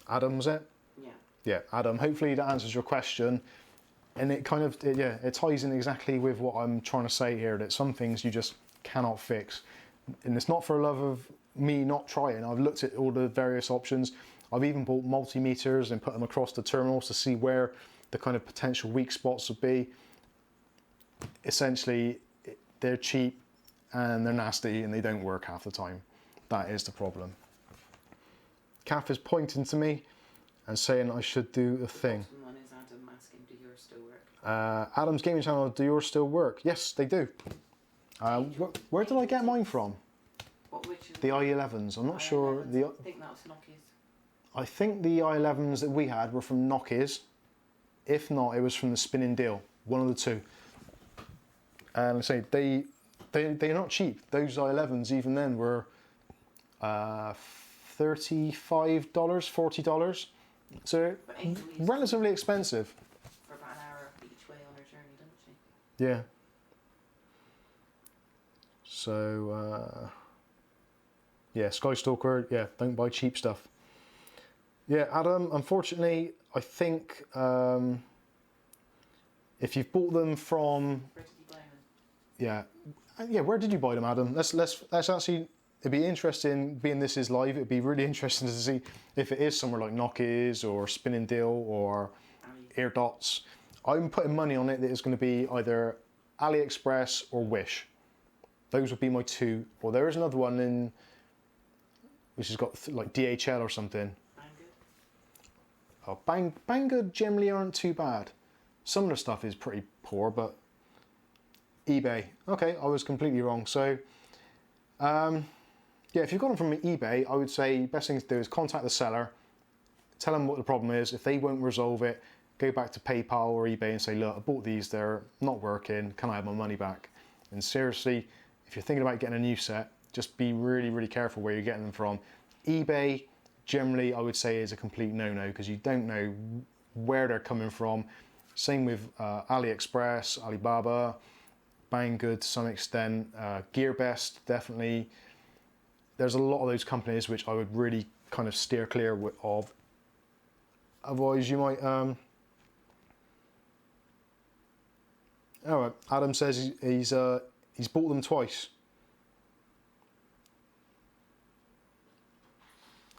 Adam, was it? Yeah. Yeah, Adam, hopefully that answers your question. And it kind of, it ties in exactly with what I'm trying to say here, that some things you just cannot fix. And it's not for love of me not trying. I've looked at all the various options. I've even bought multimeters and put them across the terminals to see where the kind of potential weak spots would be. Essentially, they're cheap and they're nasty and they don't work half the time. That is the problem. Kath is pointing to me and saying I should do a thing. The bottom one is Adam asking, do yours still work? Adam's Gaming Channel, do yours still work? Yes, they do. Where did I get mine from? Which is The i11s. I'm not sure. I think that was Nokia's. I think the i11s that we had were from Nokia's. If not, it was from the Spinning Deal. One of the two. And I say they're not cheap. Those i11s even then were $35, $40. So relatively expensive. For about an hour each way on her journey, didn't she? Yeah. So yeah, Skystalker, yeah, don't buy cheap stuff. Yeah, Adam, unfortunately, I think if you've bought them from, Where did you blame him? yeah, where did you buy them, Adam? Let's actually, it'd be interesting, being this is live, it'd be really interesting to see if it is somewhere like Nokia's or Spinning Deal or AirDots. I'm putting money on it that it's going to be either AliExpress or Wish. Those would be my two. Or there is another one in, which has got like DHL or something. Oh, Banggood generally aren't too bad. Some of the stuff is pretty poor, but eBay. Okay, I was completely wrong. So, yeah, if you've got them from eBay, I would say best thing to do is contact the seller, tell them what the problem is. If they won't resolve it, go back to PayPal or eBay and say, look, I bought these, they're not working. Can I have my money back? And seriously, if you're thinking about getting a new set, just be really, really careful where you're getting them from. eBay, generally, I would say is a complete no-no because you don't know where they're coming from. Same with AliExpress, Alibaba, Banggood to some extent, GearBest, definitely. There's a lot of those companies which I would really kind of steer clear of. Otherwise, you might... Oh, Adam says he's bought them twice.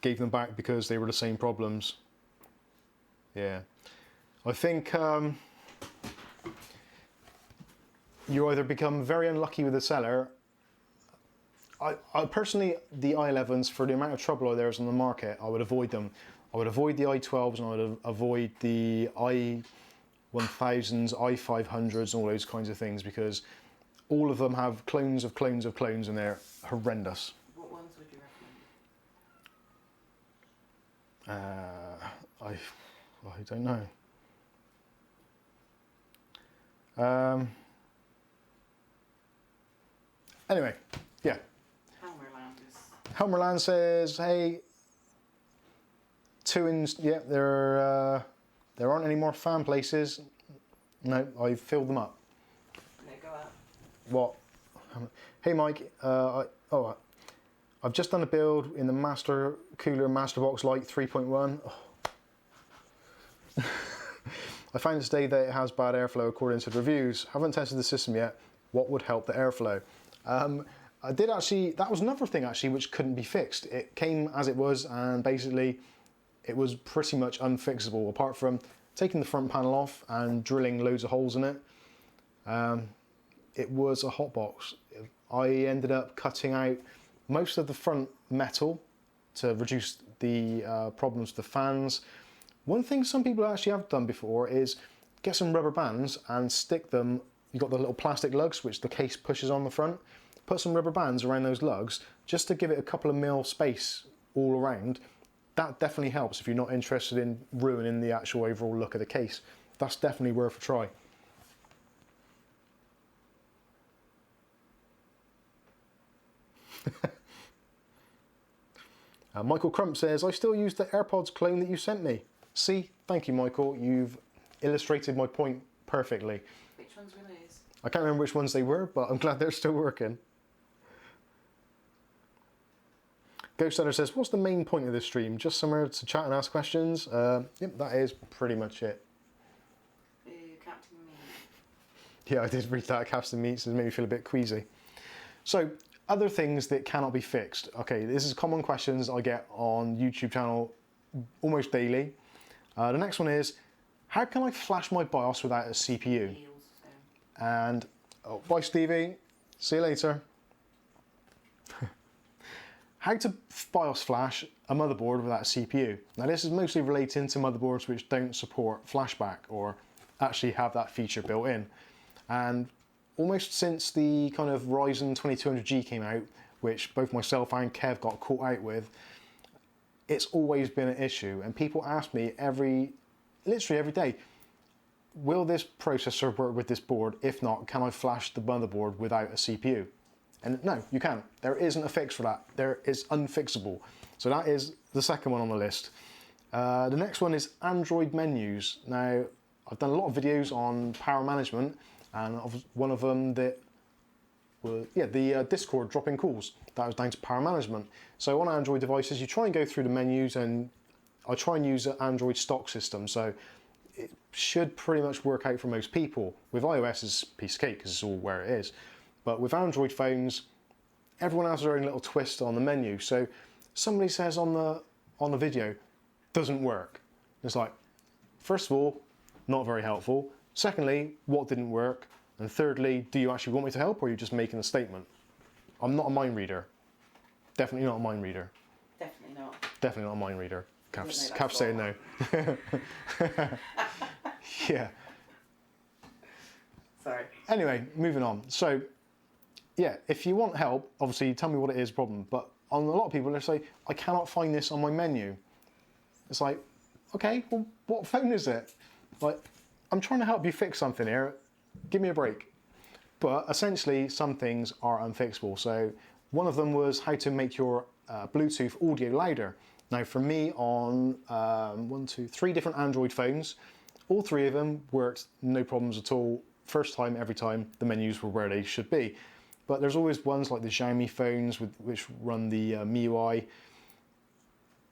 Gave them back because they were the same problems. Yeah. I think you either become very unlucky with the seller. I personally, the i11s, for the amount of trouble there is on the market, I would avoid them. I would avoid the i12s and I would avoid the i1000s, i500s, all those kinds of things because all of them have clones of clones of clones and they're horrendous. What ones would you recommend? I don't know. Anyway, yeah. Helmerland says, hey, there aren't any more fan places. No, I've filled them up. No, go out. What? Hey Mike, I've just done a build in the Master Cooler Masterbox Lite 3.1. Oh. I found today that it has bad airflow according to the reviews. Haven't tested the system yet. What would help the airflow? I did actually, that was another thing actually which couldn't be fixed. It came as it was and basically it was pretty much unfixable apart from taking the front panel off and drilling loads of holes in it. It was a hotbox. I ended up cutting out most of the front metal to reduce the problems with the fans. One thing some people actually have done before is get some rubber bands and stick them. You've got the little plastic lugs which the case pushes on the front. Put some rubber bands around those lugs just to give it a couple of mil space all around. That definitely helps if you're not interested in ruining the actual overall look of the case. That's definitely worth a try. Michael Crump says, I still use the AirPods clone that you sent me. See, thank you, Michael. You've illustrated my point perfectly. Which ones were those? I can't remember which ones they were, but I'm glad they're still working. Ghost Hunter says, what's the main point of this stream? Just somewhere to chat and ask questions? Yep, that is pretty much it. Captain Meat. Yeah, I did read that. Captain Meats has made me feel a bit queasy. So, other things that cannot be fixed. Okay, this is common questions I get on YouTube channel almost daily. The next one is, how can I flash my BIOS without a CPU? And, oh, bye Stevie, see you later. How to BIOS flash a motherboard without a CPU. Now this is mostly relating to motherboards which don't support flashback or actually have that feature built in. And almost since the kind of Ryzen 2200G came out, which both myself and Kev got caught out with, it's always been an issue. And people ask me literally every day, will this processor work with this board? If not, can I flash the motherboard without a CPU? And no, you can't. There isn't a fix for that. There is unfixable. So that is the second one on the list. The next one is Android menus. Now, I've done a lot of videos on power management, and one of them that was, the Discord dropping calls. That was down to power management. So on Android devices, you try and go through the menus, and I try and use an Android stock system. So it should pretty much work out for most people. With iOS, it's a piece of cake because it's all where it is. But with Android phones, everyone has their own little twist on the menu. So somebody says on the video, doesn't work. It's like, first of all, not very helpful. Secondly, what didn't work? And thirdly, do you actually want me to help, or are you just making a statement? I'm not a mind reader. Definitely not a mind reader. Definitely not. Definitely not a mind reader. Cav saying no. Yeah. Sorry. Anyway, moving on. So, yeah, if you want help, obviously tell me what it is, problem. But on a lot of people, they say, I cannot find this on my menu. It's like, okay, well, what phone is it? Like, I'm trying to help you fix something here. Give me a break. But essentially, some things are unfixable. So one of them was how to make your Bluetooth audio louder. Now, for me, on 3 different Android phones, all 3 of them worked no problems at all. First time, every time, the menus were where they should be. But there's always ones like the Xiaomi phones which run the MIUI.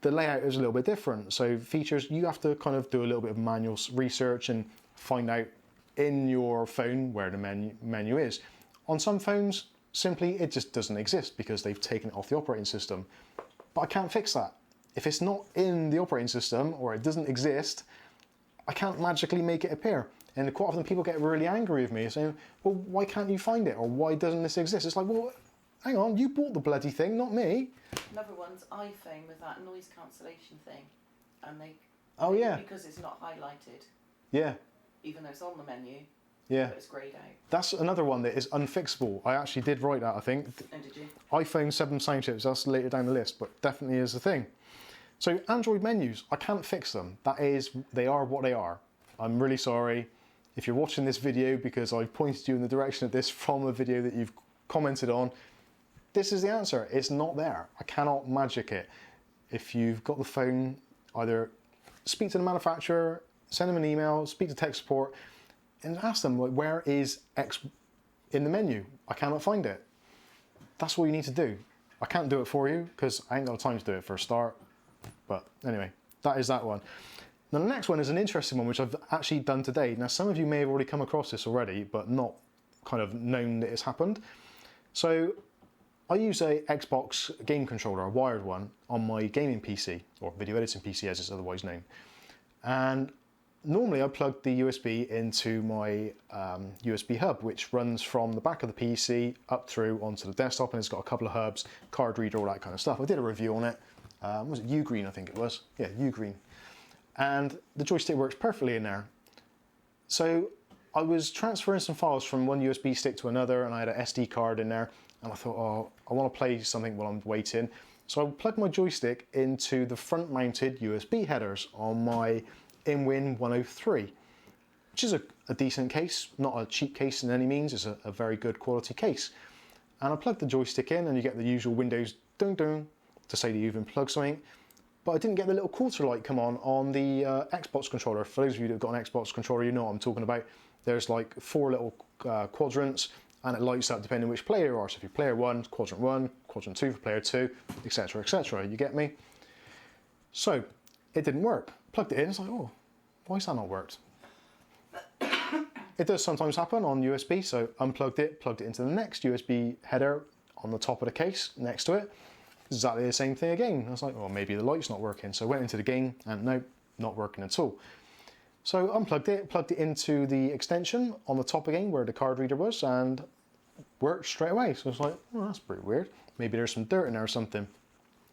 The layout is a little bit different. So features, you have to kind of do a little bit of manual research and find out in your phone where the menu is. On some phones, simply it just doesn't exist because they've taken it off the operating system. But I can't fix that. If it's not in the operating system or it doesn't exist, I can't magically make it appear. And quite often people get really angry with me saying, well, why can't you find it? Or why doesn't this exist? It's like, well, hang on, you bought the bloody thing, not me. Another one's iPhone with that noise cancellation thing. And oh yeah, because it's not highlighted. Yeah. Even though it's on the menu. Yeah. But it's greyed out. That's another one that is unfixable. I actually did write that, I think. Oh, did you? iPhone 7 sound chips, that's later down the list, but definitely is a thing. So Android menus, I can't fix them. They are what they are. I'm really sorry. If you're watching this video because I've pointed you in the direction of this from a video that you've commented on, this is the answer. It's not there. I cannot magic it. If you've got the phone, either speak to the manufacturer, send them an email, speak to tech support, and ask them, like, where is X in the menu? I cannot find it. That's all you need to do. I can't do it for you because I ain't got time to do it for a start. But anyway, that is that one. Now the next one is an interesting one, which I've actually done today. Now some of you may have already come across this already, but not kind of known that it's happened. So I use a Xbox game controller, a wired one, on my gaming PC, or video editing PC as it's otherwise known. And normally I plug the USB into my USB hub, which runs from the back of the PC up through onto the desktop, and it's got a couple of hubs, card reader, all that kind of stuff. I did a review on it. Was it Ugreen, I think it was? Yeah, Ugreen. And the joystick works perfectly in there. So I was transferring some files from one USB stick to another, and I had an SD card in there, and I thought, oh, I want to play something while I'm waiting. So I plugged my joystick into the front-mounted USB headers on my InWin 103, which is a decent case, not a cheap case in any means, it's a very good quality case. And I plugged the joystick in, and you get the usual Windows ding-ding to say that you've unplugged something. But I didn't get the little quarter light come on the Xbox controller. For those of you that have got an Xbox controller, you know what I'm talking about. There's like 4 little quadrants, and it lights up depending which player you are. So if you're player 1, quadrant 2 for player 2, etc, etc. You get me? So it didn't work. Plugged it in, it's like, oh, why has that not worked? It does sometimes happen on USB, so unplugged it, plugged it into the next USB header on the top of the case next to it. Exactly the same thing again. I was like, well, maybe the light's not working. So I went into the game and no, not working at all. So unplugged it, plugged it into the extension on the top again where the card reader was, and worked straight away. So I was like, oh, that's pretty weird. Maybe there's some dirt in there or something.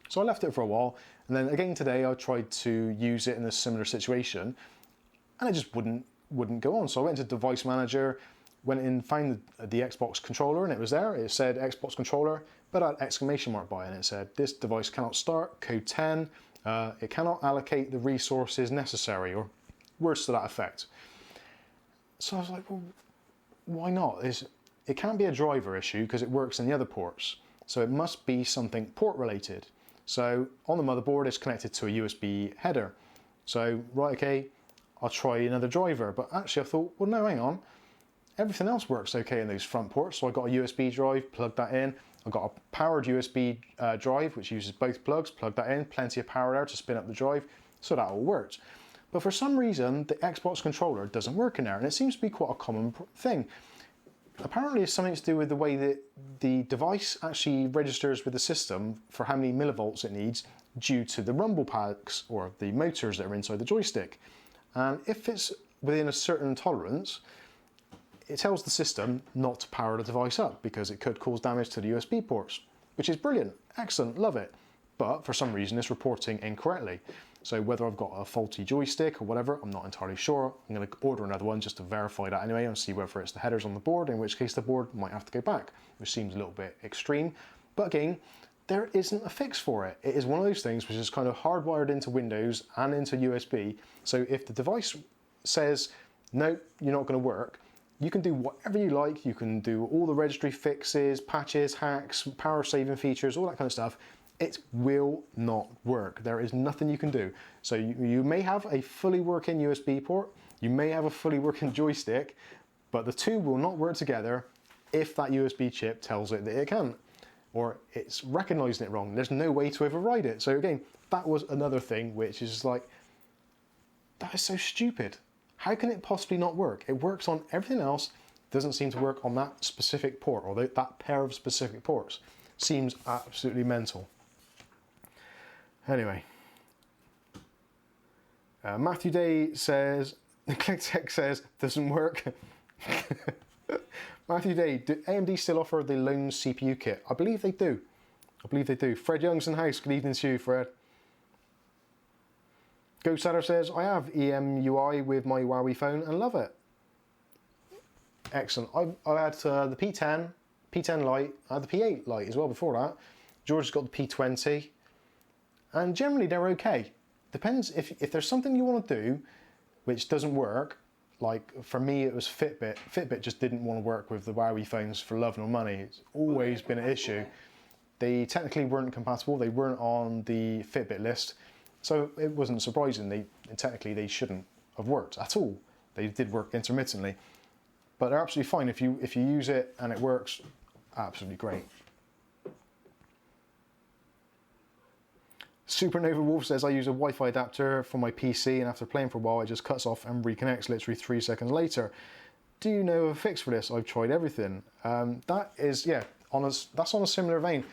So I left it for a while. And then again today, I tried to use it in a similar situation, and it just wouldn't wouldn't go on. So I went to Device Manager, went in, found the Xbox controller, and it was there. It said Xbox controller, but I had exclamation mark by it, and it said this device cannot start, code 10, it cannot allocate the resources necessary, or words to that effect. So I was like, well, why not? It can't be a driver issue because it works in the other ports. So it must be something port related. So on the motherboard, it's connected to a USB header. So, right, okay, I'll try another driver. But actually I thought, well, no, hang on. Everything else works okay in those front ports. So I got a USB drive, plugged that in. I've got a powered USB drive, which uses both plugs, plug that in, plenty of power there to spin up the drive. So that all worked. But for some reason, the Xbox controller doesn't work in there. And it seems to be quite a common thing. Apparently it's something to do with the way that the device actually registers with the system for how many millivolts it needs due to the rumble packs or the motors that are inside the joystick. And if it's within a certain tolerance, it tells the system not to power the device up because it could cause damage to the USB ports, which is brilliant, excellent, love it. But for some reason it's reporting incorrectly. So whether I've got a faulty joystick or whatever, I'm not entirely sure. I'm going to order another one just to verify that anyway and see whether it's the headers on the board, in which case the board might have to go back, which seems a little bit extreme. But again, there isn't a fix for it. It is one of those things which is kind of hardwired into Windows and into USB. So if the device says, no, you're not going to work, you can do whatever you like. You can do all the registry fixes, patches, hacks, power saving features, all that kind of stuff. It will not work. There is nothing you can do. So you may have a fully working USB port, you may have a fully working joystick, but the two will not work together if that USB chip tells it that it can, or it's recognizing it wrong. There's no way to override it. So again, that was another thing which is like, that is so stupid. How can it possibly not work? It works on everything else, doesn't seem to work on that specific port, or that pair of specific ports. Seems absolutely mental. Anyway, Matthew Day says, the ClickTech says, doesn't work. Matthew Day, do AMD still offer the lone CPU kit? I believe they do. I believe they do. Fred Young's in the house. Good evening to you, Fred. Ghost Adder says, I have EMUI with my Huawei phone and love it. Excellent. I had the P10 Lite, I had the P8 Lite as well before that. George has got the P20. And generally they're okay. Depends if there's something you want to do which doesn't work, like for me it was Fitbit. Fitbit just didn't want to work with the Huawei phones for love nor money. It's always been an issue. They technically weren't compatible, they weren't on the Fitbit list, so it wasn't surprising. Technically they shouldn't have worked at all. They did work intermittently. But they're absolutely fine if you use it and it works, absolutely great. Supernova Wolf says, I use a Wi-Fi adapter for my PC and after playing for a while it just cuts off and reconnects literally 3 seconds later. Do you know of a fix for this? I've tried everything. That is, yeah, that's on a similar vein.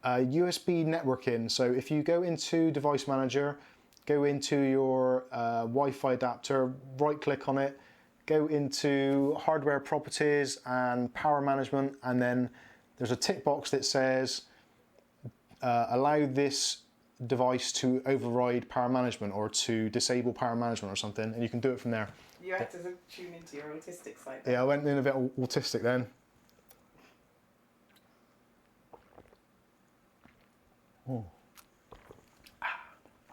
USB networking. So if you go into Device Manager, go into your Wi-Fi adapter, right click on it, go into Hardware Properties and Power Management, and then there's a tick box that says allow this device to override power management or to disable power management or something, and you can do it from there. You had to tune into your autistic side. Yeah, I went in a bit autistic then. Oh.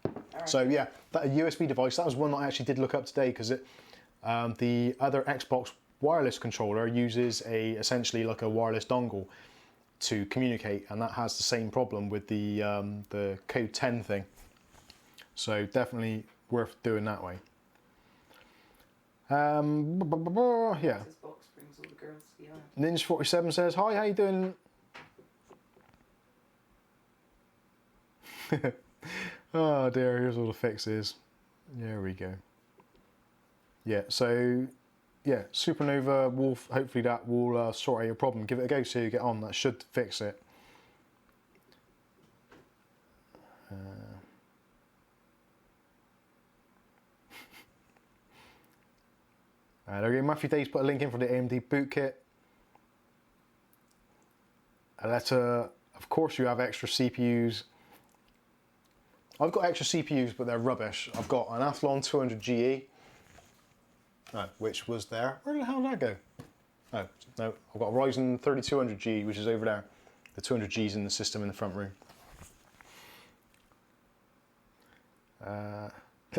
Right. So yeah, that USB device, that was one that I actually did look up today because the other Xbox wireless controller uses essentially like a wireless dongle to communicate, and that has the same problem with the code 10 thing. So definitely worth doing that way. Yeah. This box brings all the girls to the island. Ninja47 says, hi, how you doing? Oh dear, here's all the fixes. There we go. Yeah, so yeah, Supernova Wolf, hopefully that will sort out your problem. Give it a go, see how you get on. That should fix it. There we go. Matthew Day's put a link in for the AMD boot kit. A letter, of course you have extra CPUs. I've got extra CPUs, but they're rubbish. I've got an Athlon 200 GE. which was there. Where the hell did that go? Oh, no, I've got a Ryzen 3200G, which is over there. The 200G's in the system in the front room.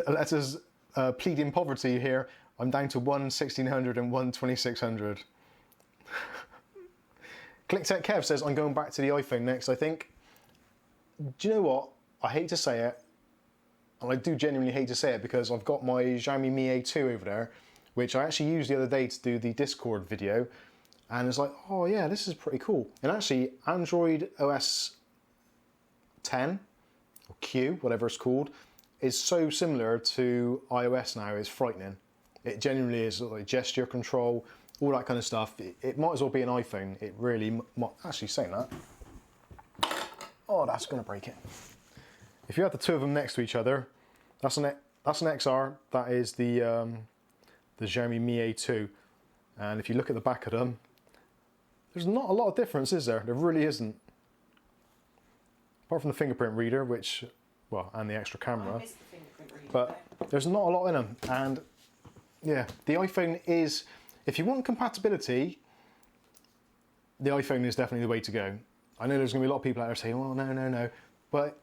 Letters pleading poverty here. I'm down to one 1600 and one 2600. ClickTech Kev says, I'm going back to the iPhone next, I think. Do you know what? I hate to say it, and I do genuinely hate to say it, because I've got my Xiaomi Mi A2 over there, which I actually used the other day to do the Discord video, and it's like, oh yeah, this is pretty cool. And actually, Android OS 10, or Q, whatever it's called, is so similar to iOS now, it's frightening. It genuinely is, like gesture control, all that kind of stuff. It might as well be an iPhone. It really might. Actually, saying that, oh, that's gonna break it. If you had the two of them next to each other, that's an XR. That is the Xiaomi Mi A2. And if you look at the back of them, there's not a lot of difference, is there? There really isn't. Apart from the fingerprint reader, which, well, and the extra camera. I missed the fingerprint reader, But there's not a lot in them. And yeah, the iPhone is, if you want compatibility, the iPhone is definitely the way to go. I know there's going to be a lot of people out there saying, oh, no. But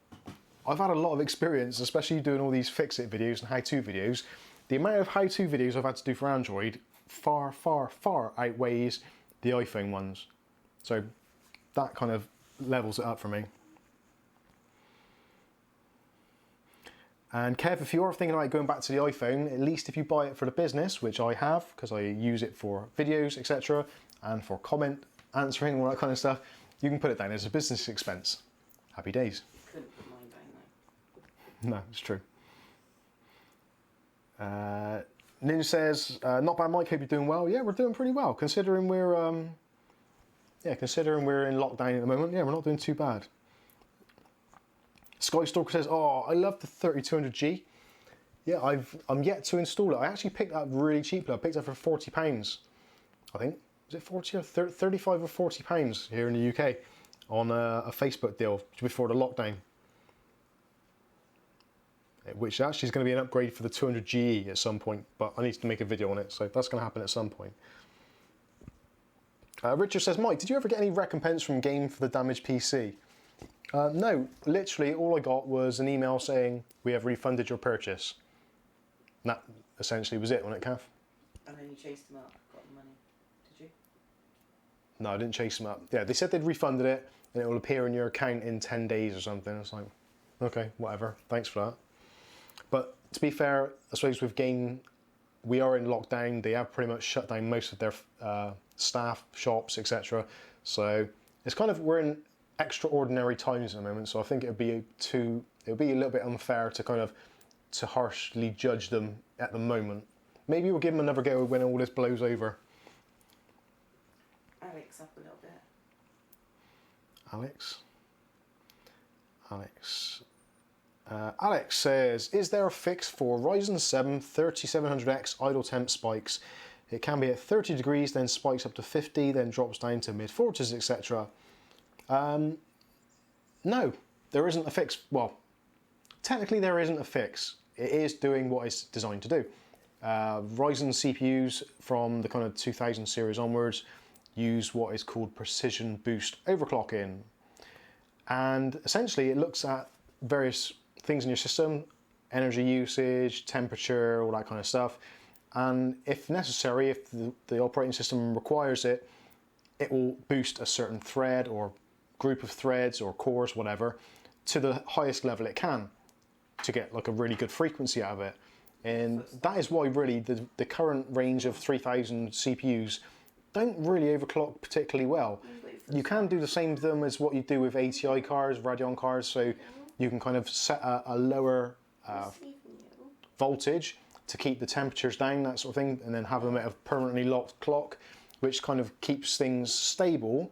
I've had a lot of experience, especially doing all these fix-it videos and how-to videos. The amount of how-to videos I've had to do for Android far, far, far outweighs the iPhone ones. So that kind of levels it up for me. And Kev, if you are thinking about going back to the iPhone, at least if you buy it for the business, which I have, because I use it for videos, etc., and for comment answering, all that kind of stuff, you can put it down as a business expense. Happy days. Couldn't put mine down though. No, it's true. Ninja says, not bad, Mike, hope you're doing well. Yeah, we're doing pretty well, considering we're in lockdown at the moment. Yeah, we're not doing too bad. Skystalker says, oh, I love the 3200G. Yeah, I'm yet to install it. I actually picked that up really cheaply. I picked it up for £40, I think. Was it 40 or 35 or £40 here in the UK on a Facebook deal before the lockdown. Which actually is going to be an upgrade for the 200GE at some point, but I need to make a video on it, so that's going to happen at some point. Richard says, Mike, did you ever get any recompense from Game for the damaged PC? No, literally all I got was an email saying, we have refunded your purchase. And that essentially was it, wasn't it, Kath? And then you chased them up, got the money. Did you? No, I didn't chase them up. Yeah, they said they'd refunded it, and it will appear in your account in 10 days or something. It's like, okay, whatever, thanks for that. But to be fair, I suppose with Game, we are in lockdown. They have pretty much shut down most of their staff, shops, etc. So it's kind of, we're in extraordinary times at the moment. So I think it would be a little bit unfair to kind of to harshly judge them at the moment. Maybe we'll give them another go when all this blows over. Alex, up a little bit. Alex says, is there a fix for Ryzen 7 3700X idle temp spikes? It can be at 30 degrees, then spikes up to 50, then drops down to mid 40s, etc. No, there isn't a fix. Well, technically there isn't a fix. It is doing what it's designed to do. Ryzen CPUs from the kind of 2000 series onwards use what is called precision boost overclocking. And essentially it looks at various things in your system, energy usage, temperature, all that kind of stuff. And if necessary, if the operating system requires it, it will boost a certain thread or group of threads or cores, whatever, to the highest level it can to get like a really good frequency out of it. And that is why really the current range of 3000 CPUs don't really overclock particularly well. You can do the same to them as what you do with ATI cards, Radeon cards, so you can kind of set a lower voltage to keep the temperatures down, that sort of thing, and then have them at a permanently locked clock, which kind of keeps things stable.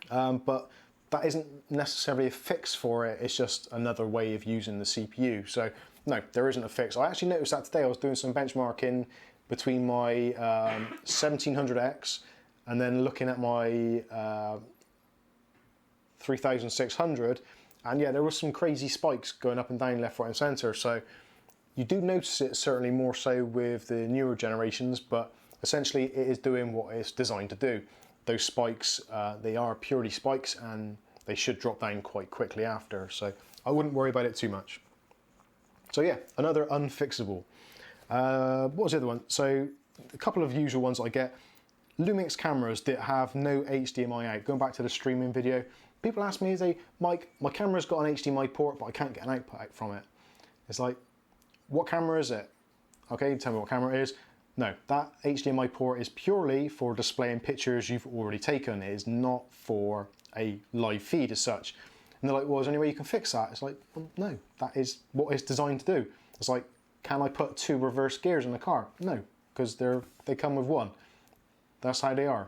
But that isn't necessarily a fix for it, it's just another way of using the CPU. So no, there isn't a fix. I actually noticed that today. I was doing some benchmarking between my 1700X and then looking at my 3600, and yeah, there was some crazy spikes going up and down, left, right and center. So You do notice it certainly more so with the newer generations, but essentially it is doing what it's designed to do. Those spikes, they are purely spikes and they should drop down quite quickly after, so I wouldn't worry about it too much. So yeah, another unfixable. What was the other one? So a couple of usual ones I get. Lumix cameras that have no HDMI out. Going back to the streaming video, people ask me, Mike, my camera's got an HDMI port, but I can't get an output out from it. It's like, what camera is it? Okay, tell me what camera it is. No, that HDMI port is purely for displaying pictures you've already taken. It is not for a live feed as such. And they're like, well, is there any way you can fix that? It's like, well, no, that is what it's designed to do. It's like, can I put 2 reverse gears in the car? No, because they come with 1. That's how they are.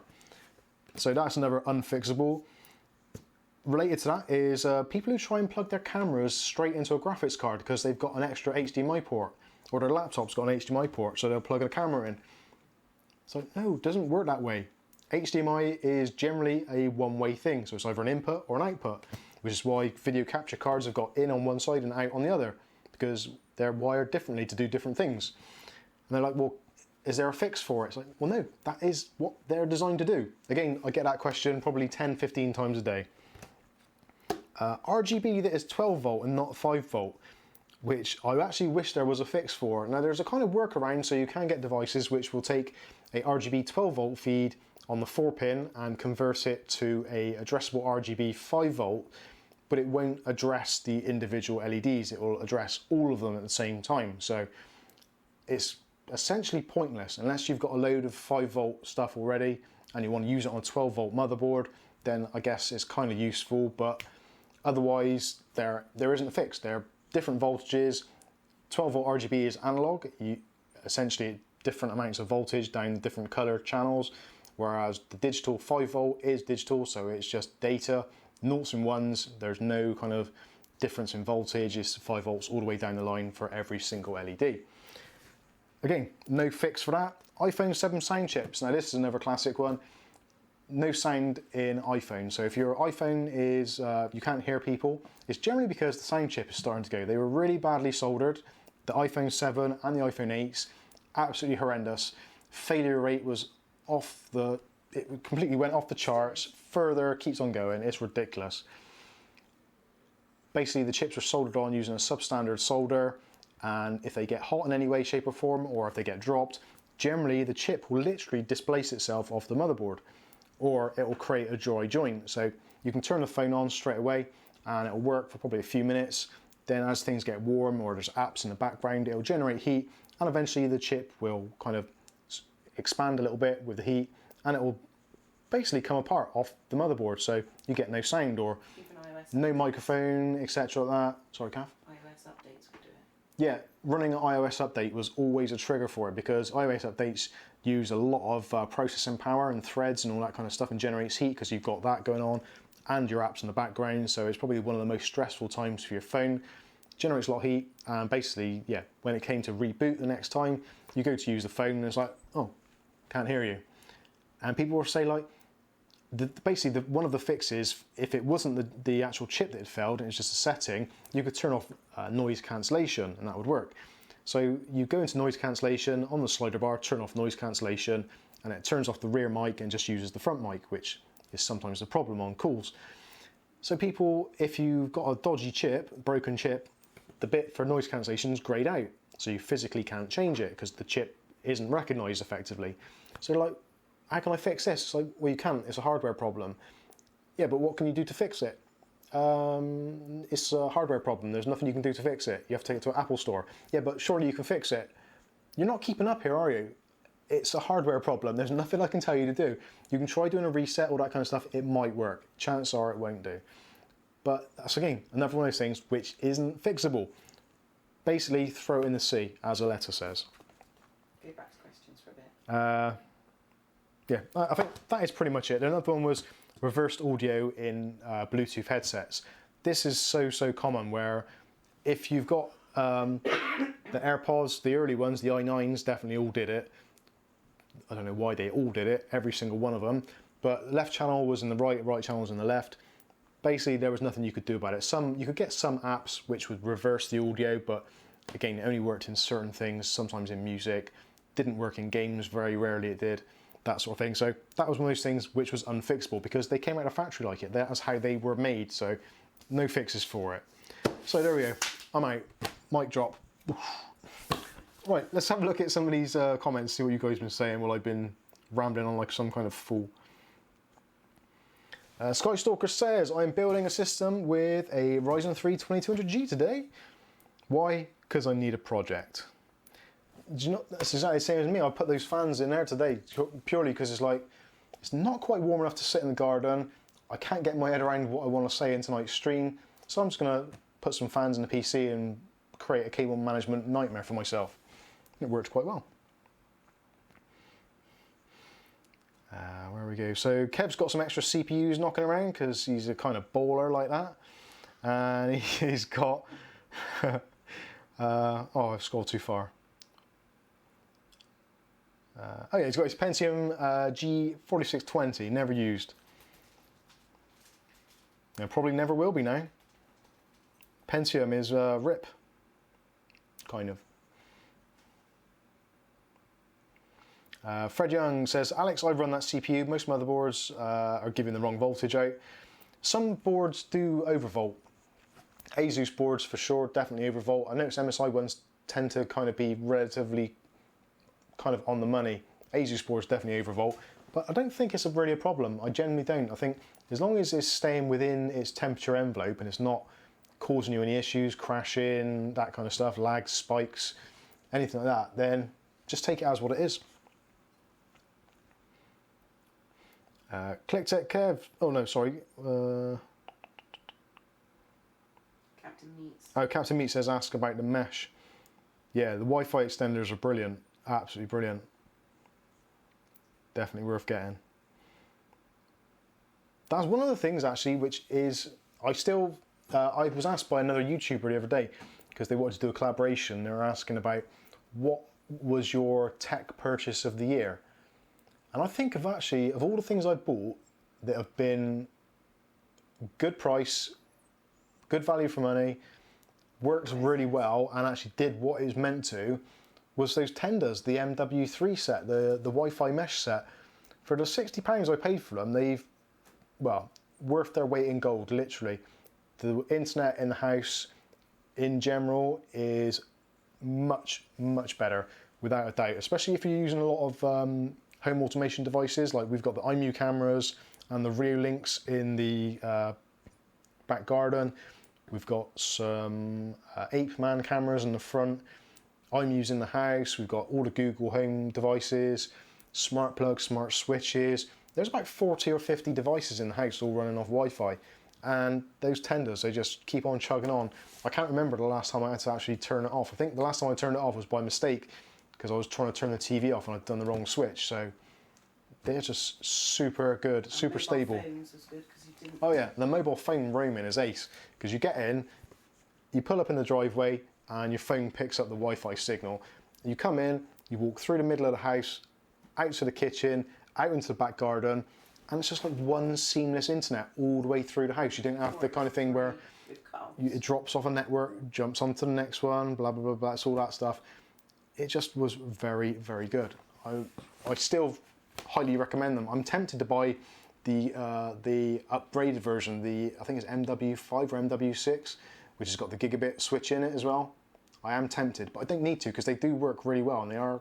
So that's another unfixable. Related to that is people who try and plug their cameras straight into a graphics card because they've got an extra HDMI port, or their laptop's got an HDMI port, so they'll plug a camera in. So no, it doesn't work that way. HDMI is generally a one-way thing, so it's either an input or an output, which is why video capture cards have got in on one side and out on the other, because they're wired differently to do different things. And they're like, well, is there a fix for it? It's like, well, no, that is what they're designed to do. Again, I get that question probably 10, 15 times a day. RGB that is 12 volt and not 5 volt, which I actually wish there was a fix for. Now there's a kind of workaround, so you can get devices which will take a RGB 12 volt feed on the 4-pin and convert it to a addressable RGB 5 volt, but it won't address the individual LEDs. It will address all of them at the same time. So it's essentially pointless unless you've got a load of 5 volt stuff already and you want to use it on a 12 volt motherboard. Then I guess it's kind of useful, but otherwise there isn't a fix. They're different voltages. 12 volt RGB is analog, essentially different amounts of voltage down different color channels, whereas the digital 5 volt is digital, so it's just data, noughts and ones. There's no kind of difference in voltage. It's 5 volts all the way down the line for every single LED. Again, no fix for that. iPhone 7 sound chips. Now this is another classic one. No sound in iPhone. So if your iPhone is, you can't hear people, it's generally because the sound chip is starting to go. They were really badly soldered. The iPhone 7 and the iPhone 8s, absolutely horrendous. Failure rate was it completely went off the charts. Further, keeps on going. It's ridiculous. Basically, the chips are soldered on using a substandard solder, and if they get hot in any way, shape or form, or if they get dropped, generally the chip will literally displace itself off the motherboard, or it will create a dry joint. So you can turn the phone on straight away and it'll work for probably a few minutes. Then as things get warm or there's apps in the background, it'll generate heat, and eventually the chip will kind of expand a little bit with the heat and it will basically come apart off the motherboard, so you get no sound or no microphone, etc. like that. Sorry, Kath? iOS updates will do it. Yeah, running an iOS update was always a trigger for it, because iOS updates use a lot of processing power and threads and all that kind of stuff, and generates heat because you've got that going on and your apps in the background. So it's probably one of the most stressful times for your phone. Generates a lot of heat, and basically, yeah, when it came to reboot the next time, you go to use the phone and it's like, oh, can't hear you. And people will say like, basically one of the fixes, if it wasn't the actual chip that had failed and it's just a setting, you could turn off noise cancellation and that would work. So you go into noise cancellation on the slider bar, turn off noise cancellation, and it turns off the rear mic and just uses the front mic, which is sometimes the problem on calls. So people, if you've got a dodgy chip, broken chip, the bit for noise cancellation is grayed out, so you physically can't change it because the chip isn't recognised effectively. So like, how can I fix this? It's like, well, you can't, it's a hardware problem. Yeah, but what can you do to fix it? It's a hardware problem, there's nothing you can do to fix it. You have to take it to an Apple store. Yeah, but surely you can fix it. You're not keeping up here, are you? It's a hardware problem, there's nothing I can tell you to do. You can try doing a reset, all that kind of stuff, it might work. Chances are it won't do. But that's, again, another one of those things which isn't fixable. Basically, throw it in the sea, as a letter says. Go back to questions for a bit. Yeah, I think that is pretty much it. Another one was reversed audio in Bluetooth headsets. This is so common, where if you've got the AirPods, the early ones, the i9s definitely all did it. I don't know why they all did it, every single one of them, but left channel was in the right channel was in the left. Basically, there was nothing you could do about it. You could get some apps which would reverse the audio, but Again, it only worked in certain things, sometimes in music, didn't work in games, very rarely it did, that sort of thing. So that was one of those things which was unfixable because they came out of factory like it. That's how they were made, so no fixes for it. So there we go, I'm out, mic drop. Right, let's have a look at some of these comments, see what you guys have been saying while I've been rambling on like some kind of fool. Skystalker says, I'm building a system with a Ryzen 3 2200G today. Why? Because I need a project. Do you know, that's exactly the same as me. I put those fans in there today purely because it's like, it's not quite warm enough to sit in the garden. I can't get my head around what I want to say in tonight's stream. So I'm just going to put some fans in the PC and create a cable management nightmare for myself. It worked quite well. Where we go. So Kev's got some extra CPUs knocking around because he's a kind of baller like that. And he's got... oh, I've scrolled too far. Oh yeah, he's got his Pentium G4620, never used. And probably never will be now. Pentium is RIP. Kind of. Fred Young says, Alex, I've run that CPU. Most motherboards are giving the wrong voltage out. Some boards do overvolt. Asus boards for sure, definitely overvolt. I notice MSI ones tend to kind of be relatively kind of on the money. Asus boards definitely overvolt, but I don't think it's really a problem. I genuinely don't. I think as long as it's staying within its temperature envelope and it's not causing you any issues, crashing, that kind of stuff, lag, spikes, anything like that, then just take it as what it is. ClickTech Kev, oh no, sorry. Captain Meats. Oh, Captain Meat says, ask about the mesh. Yeah, the Wi-Fi extenders are brilliant, absolutely brilliant. Definitely worth getting. That's one of the things actually, which is, I was asked by another YouTuber the other day, because they wanted to do a collaboration. They were asking about what was your tech purchase of the year. And I think of actually, of all the things I bought that have been good price, good value for money, worked really well, and actually did what it was meant to, was those tenders, the MW3 set, the Wi-Fi mesh set. For the £60 I paid for them, they've, well, worth their weight in gold, literally. The internet in the house, in general, is much, much better, without a doubt, especially if you're using a lot of home automation devices. Like we've got the iMu cameras and the rear links in the back garden. We've got some Ape-Man cameras in the front. iMu's in the house. We've got all the Google Home devices, smart plugs, smart switches. There's about 40 or 50 devices in the house all running off Wi-Fi. And those tenders, they just keep on chugging on. I can't remember the last time I had to actually turn it off. I think the last time I turned it off was by mistake, because I was trying to turn the TV off and I'd done the wrong switch. So they're just super good, and super stable. Good oh yeah, the mobile phone roaming is ace, because you get in, you pull up in the driveway and your phone picks up the Wi-Fi signal. You come in, you walk through the middle of the house, out to the kitchen, out into the back garden, and it's just like one seamless internet all the way through the house. You don't have the kind of thing where it drops off a network, jumps onto the next one, blah, blah, blah, blah, it's all that stuff. It just was very, very good. I still highly recommend them. I'm tempted to buy the upgraded version, I think it's MW5 or MW6, which has got the gigabit switch in it as well. I am tempted, but I don't need to, because they do work really well and they are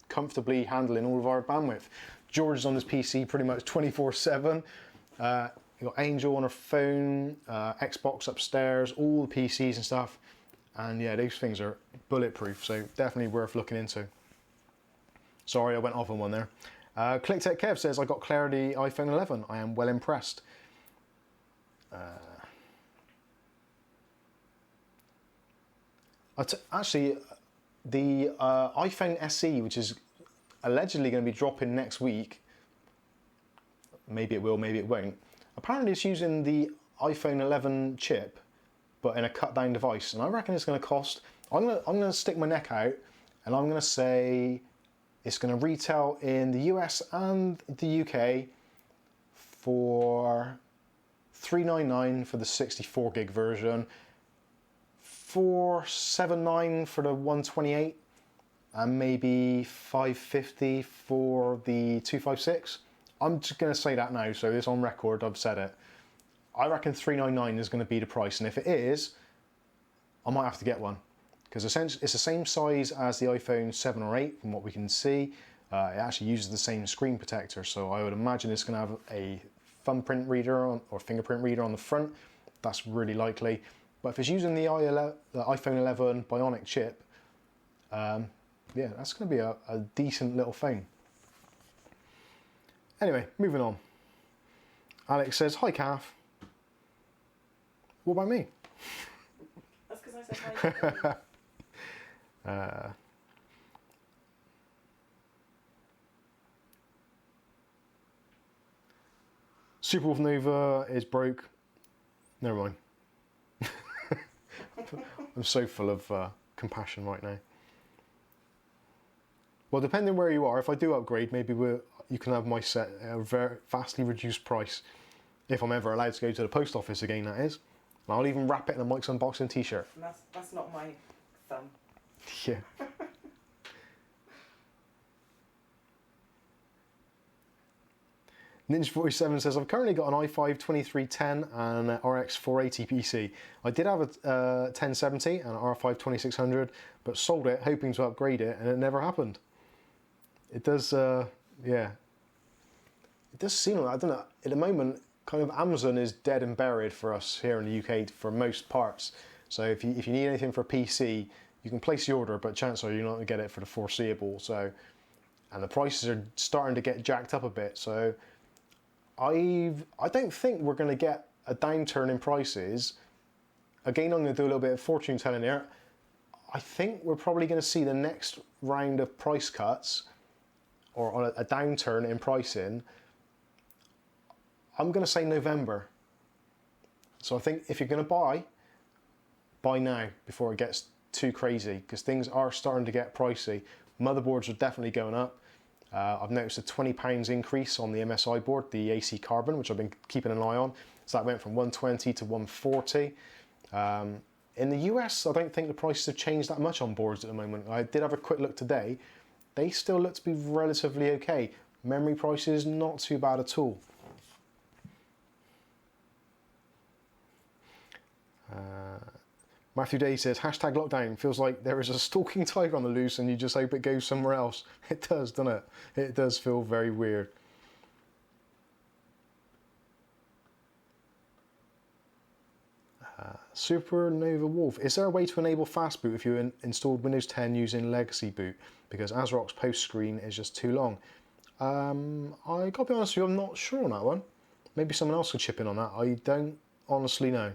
comfortably handling all of our bandwidth. George is on his PC pretty much 24/7. You've got Angel on her phone, Xbox upstairs, all the PCs and stuff. And yeah, those things are bulletproof, so definitely worth looking into. Sorry, I went off on one there. ClickTech Kev says, I got Clarity iPhone 11. I am well impressed. Actually, the iPhone SE, which is allegedly going to be dropping next week, maybe it will, maybe it won't. Apparently it's using the iPhone 11 chip, but in a cut down device, and I reckon it's going to cost, I'm going to stick my neck out and I'm going to say it's going to retail in the US and the UK for $399 for the 64 gig version, 479 for the 128 and maybe 550 for the 256. I'm just going to say that now, so it's on record, I've said it. I reckon 399 is going to be the price, and if it is, I might have to get one. Because essentially it's the same size as the iPhone 7 or 8 from what we can see. It actually uses the same screen protector, so I would imagine it's going to have a thumbprint reader or fingerprint reader on the front. That's really likely. But if it's using the iPhone 11 Bionic chip, yeah, that's going to be a decent little phone. Anyway, moving on. Alex says, "Hi, Calf." What about me? That's because I said hi. Superwolf Nova is broke. Never mind. I'm so full of compassion right now. Well, depending where you are, if I do upgrade, maybe you can have my set at a very vastly reduced price. If I'm ever allowed to go to the post office again, that is. And I'll even wrap it in a Mike's Unboxing t-shirt. That's not my thumb. Yeah. Ninja47 says, "I've currently got an i5 2310 and an RX 480 PC. I did have a 1070 and an R5 2600, but sold it hoping to upgrade it, and it never happened." It does, yeah. It does seem like, I don't know, at the moment, kind of Amazon is dead and buried for us here in the UK for most parts. So if you need anything for a PC, you can place the order, but chances are you're not going to get it for the foreseeable. So, and the prices are starting to get jacked up a bit. So I don't think we're going to get a downturn in prices. Again, I'm going to do a little bit of fortune telling here. I think we're probably going to see the next round of price cuts or a downturn in pricing. I'm going to say November. So I think if you're going to buy now before it gets too crazy, because things are starting to get pricey. Motherboards are definitely going up. I've noticed a £20 increase on the MSI board, the AC Carbon, which I've been keeping an eye on. So that went from 120 to 140. In the US, I don't think the prices have changed that much on boards at the moment. I did have a quick look today. They still look to be relatively okay. Memory prices, not too bad at all. Matthew Day says, hashtag lockdown. Feels like there is a stalking tiger on the loose and you just hope it goes somewhere else. It does, doesn't it? It does feel very weird. Supernova Wolf. Is there a way to enable fast boot if you installed Windows 10 using legacy boot? Because ASRock's post screen is just too long. I gotta be honest with you, I'm not sure on that one. Maybe someone else could chip in on that. I don't honestly know.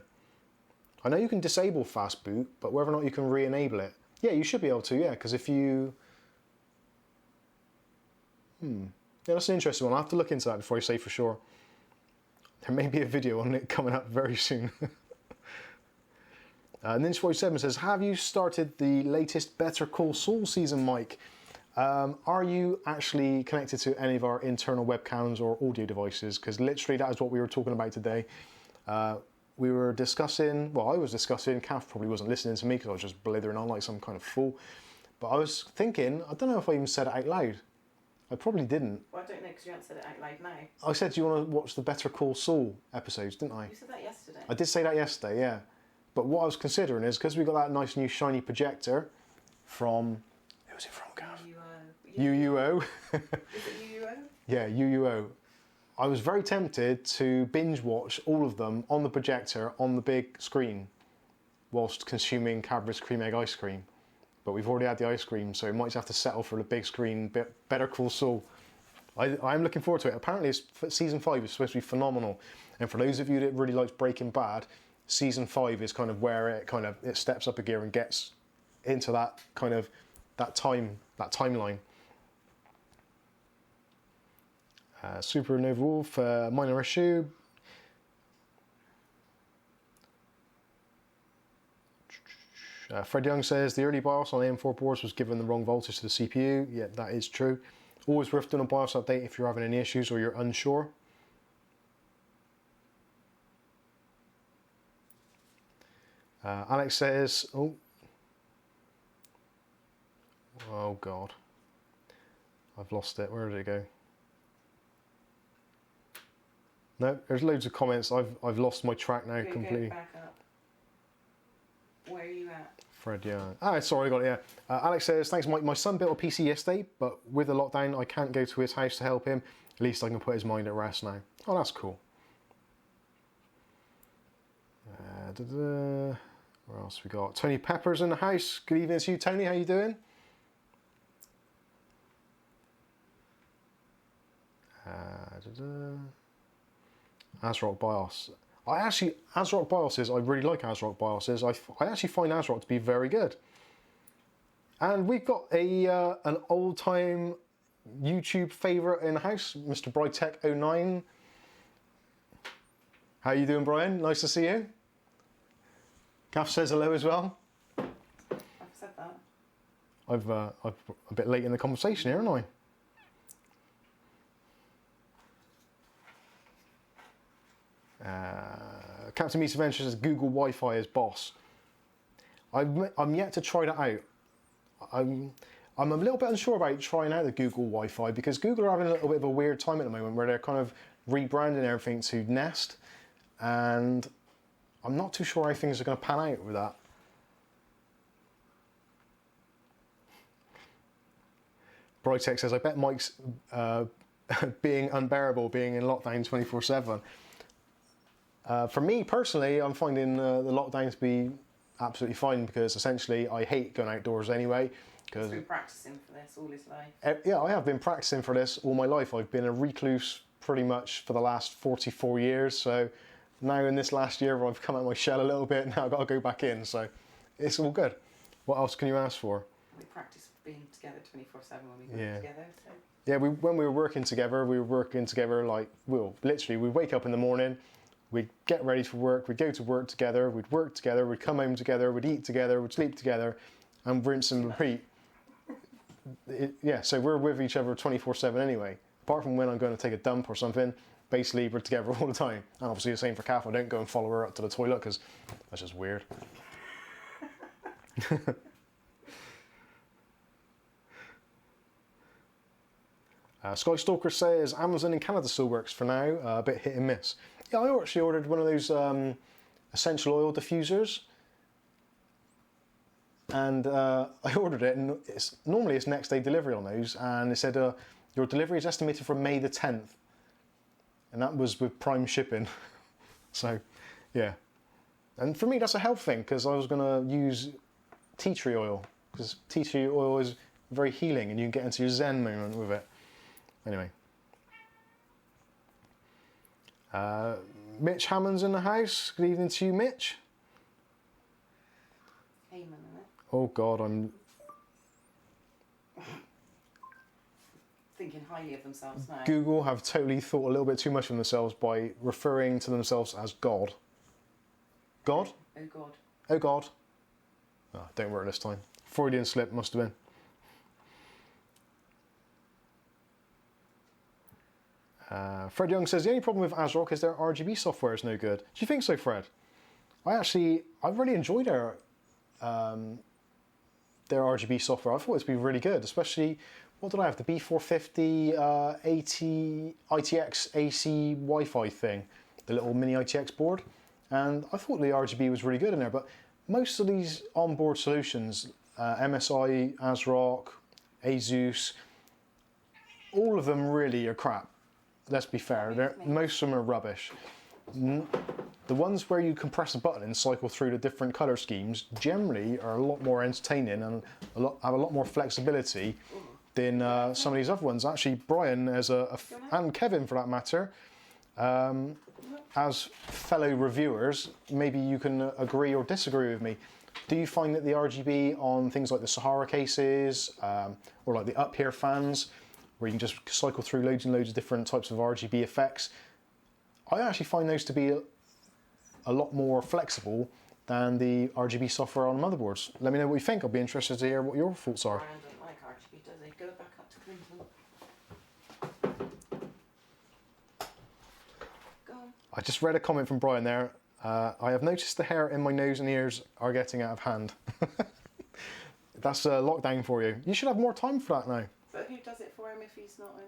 I know you can disable fast boot, but whether or not you can re-enable it. Yeah, you should be able to, yeah, because if you... Yeah, that's an interesting one. I'll have to look into that before I say for sure. There may be a video on it coming up very soon. Ninja47 says, have you started the latest Better Call Saul season, Mike? Are you actually connected to any of our internal webcams or audio devices? Because literally that is what we were talking about today. We were discussing, well, I was discussing, Kath probably wasn't listening to me because I was just blithering on like some kind of fool. But I was thinking, I don't know if I even said it out loud. I probably didn't. Well, I don't know because you haven't said it out loud now. I said, do you want to watch the Better Call Saul episodes, didn't I? You said that yesterday. I did say that yesterday, yeah. But what I was considering is, because we got that nice new shiny projector from, who was it from, Gav? UUO. Is it UUO? Yeah, UUO. I was very tempted to binge watch all of them on the projector on the big screen whilst consuming Cadburys cream egg ice cream. But we've already had the ice cream, so we might just have to settle for the big screen, Better Call Saul. I'm looking forward to it. Apparently season 5 is supposed to be phenomenal. And for those of you that really likes Breaking Bad, season 5 is kind of where it steps up a gear and gets into that kind of that timeline. Supernova Wolf, minor issue. Fred Young says the early BIOS on AM4 boards was given the wrong voltage to the CPU. Yeah, that is true. Always worth doing a BIOS update if you're having any issues or you're unsure. Alex says, oh God, I've lost it. Where did it go? No, there's loads of comments. I've lost my track now completely. Go back up. Where are you at? Fred Young. Ah, sorry, I got it, yeah. Alex says, thanks, Mike. My son built a PC yesterday, but with the lockdown, I can't go to his house to help him. At least I can put his mind at rest now. Oh, that's cool. Where else we got? Tony Pepper's in the house. Good evening to you, Tony. How you doing? ASRock BIOS. ASRock BIOSes, I really like ASRock BIOSes. I actually find ASRock to be very good. And we've got an old-time YouTube favourite in the house, Mr. Brytech09. How you doing, Brian? Nice to see you. Gaff says hello as well. I've said that. I'm a bit late in the conversation here, aren't I? Captain Meets Adventure says Google Wi-Fi is boss. I'm yet to try that out. I'm a little bit unsure about trying out the Google Wi-Fi because Google are having a little bit of a weird time at the moment where they're kind of rebranding everything to Nest, and I'm not too sure how things are going to pan out with that. Brytech says, I bet Mike's being unbearable, being in lockdown 24/7. For me personally, I'm finding the lockdown to be absolutely fine because essentially I hate going outdoors anyway. He's been practicing for this all his life. Yeah, I have been practicing for this all my life. I've been a recluse pretty much for the last 44 years. So now in this last year, I've come out of my shell a little bit. Now I've got to go back in. So it's all good. What else can you ask for? We practice being together 24/7 when we work together. So. Yeah, when we were working together like, literally, we'd wake up in the morning, we'd get ready for work, we'd go to work together, we'd come home together, we'd eat together, we'd sleep together, and rinse and repeat. So we're with each other 24/7 anyway. Apart from when I'm going to take a dump or something, basically we're together all the time. And obviously the same for Kath. I don't go and follow her up to the toilet because that's just weird. Skystalker says Amazon in Canada still works for now, a bit hit and miss. Yeah, I actually ordered one of those essential oil diffusers, and I ordered it, and normally it's next day delivery on those, and it said your delivery is estimated for May the 10th, and that was with Prime shipping. So, yeah, and for me that's a health thing because I was going to use tea tree oil because tea tree oil is very healing, and you can get into your Zen moment with it. Anyway. Mitch Hammond's in the house. Good evening to you, Mitch. Hey, man, oh God, I'm thinking highly of themselves now. Google have totally thought a little bit too much of themselves by referring to themselves as God. God? Oh God. Oh God. Oh, don't work this time. Freudian slip must have been. Fred Young says, the only problem with ASRock is their RGB software is no good. Do you think so, Fred? I really enjoyed their RGB software. I thought it'd be really good, especially, what did I have? The B550 ATX AC Wi-Fi thing, the little mini ITX board. And I thought the RGB was really good in there, but most of these onboard solutions, MSI, ASRock, ASUS, all of them really are crap. Let's be fair, most of them are rubbish. The ones where you can press a button and cycle through the different colour schemes generally are a lot more entertaining and have a lot more flexibility than some of these other ones. Actually, Brian and Kevin for that matter, as fellow reviewers, maybe you can agree or disagree with me. Do you find that the RGB on things like the Sahara cases or like the Up Here fans, where you can just cycle through loads and loads of different types of RGB effects, I actually find those to be a lot more flexible than the RGB software on motherboards. Let me know what you think. I'll be interested to hear what your thoughts are. Brian doesn't like RGB, does he? Go back up to Clinton. Go on. I just read a comment from Brian there. I have noticed the hair in my nose and ears are getting out of hand. That's a lockdown for you. You should have more time for that now. So who does it for him if he's not in?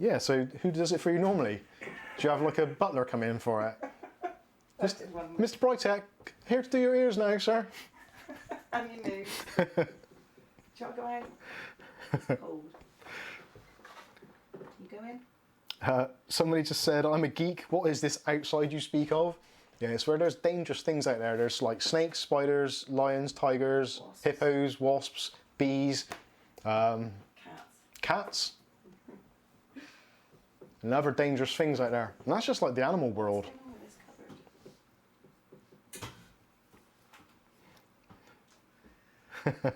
Yeah, so who does it for you normally? Do you have like a butler come in for it? Mr. Brytek, here to do your ears now, sir. And your nose. Do you want to go out? It's cold. You go in? Somebody just said, I'm a geek. What is this outside you speak of? Yeah, it's where there's dangerous things out there. There's like snakes, spiders, lions, tigers, Wasps. hippos, wasps, bees, cats, and other dangerous things out there. And that's just like the animal world. What's going on with this cupboard?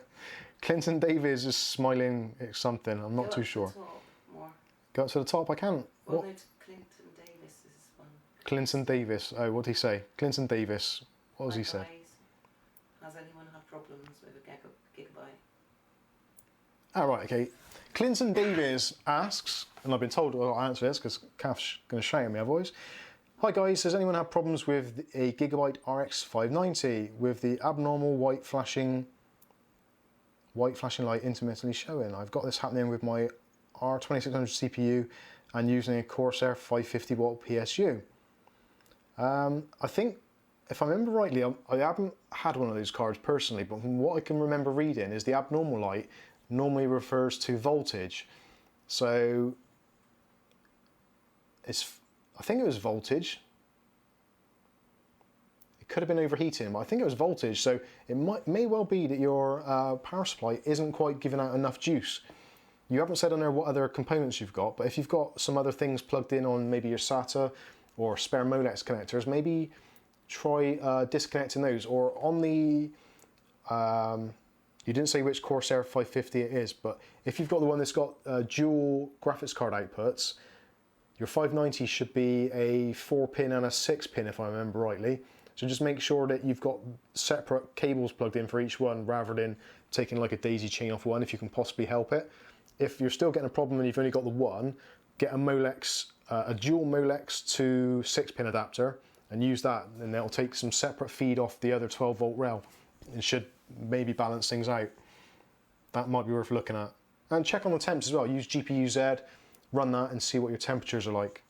Clinton Davies is smiling at something. I'm not Go too up to sure. the top more. Go up to the top, I can't. Well, What? there's Clinton Davis is one. Clinton Davis. Oh, what did he say? Clinton Davis. What was Hi he said? guys. Has anyone had problems with a gigabyte? Oh, right, okay. Clinton Davies asks, and I've been told I'll answer this because Kath's going to shout at me otherwise. Hi guys, does anyone have problems with a Gigabyte RX 590 with the abnormal white flashing light intermittently showing? I've got this happening with my R2600 CPU and using a Corsair 550 watt PSU. I think, if I remember rightly, I haven't had one of those cards personally, but from what I can remember reading is the abnormal light normally refers to voltage. So I think it was voltage. It could have been overheating, but I think it was voltage. So it may well be that your power supply isn't quite giving out enough juice. You haven't said on there what other components you've got, but if you've got some other things plugged in on maybe your SATA or spare Molex connectors, maybe try disconnecting those. Or on the, you didn't say which Corsair 550 it is, but if you've got the one that's got dual graphics card outputs, your 590 should be a 4-pin and a 6-pin if I remember rightly. So just make sure that you've got separate cables plugged in for each one rather than taking like a daisy chain off one if you can possibly help it. If you're still getting a problem and you've only got the one, get a Molex, a dual Molex to 6-pin adapter and use that, and that'll take some separate feed off the other 12-volt rail and should maybe balance things out. That might be worth looking at. And check on the temps as well. Use GPU-Z, run that and see what your temperatures are like.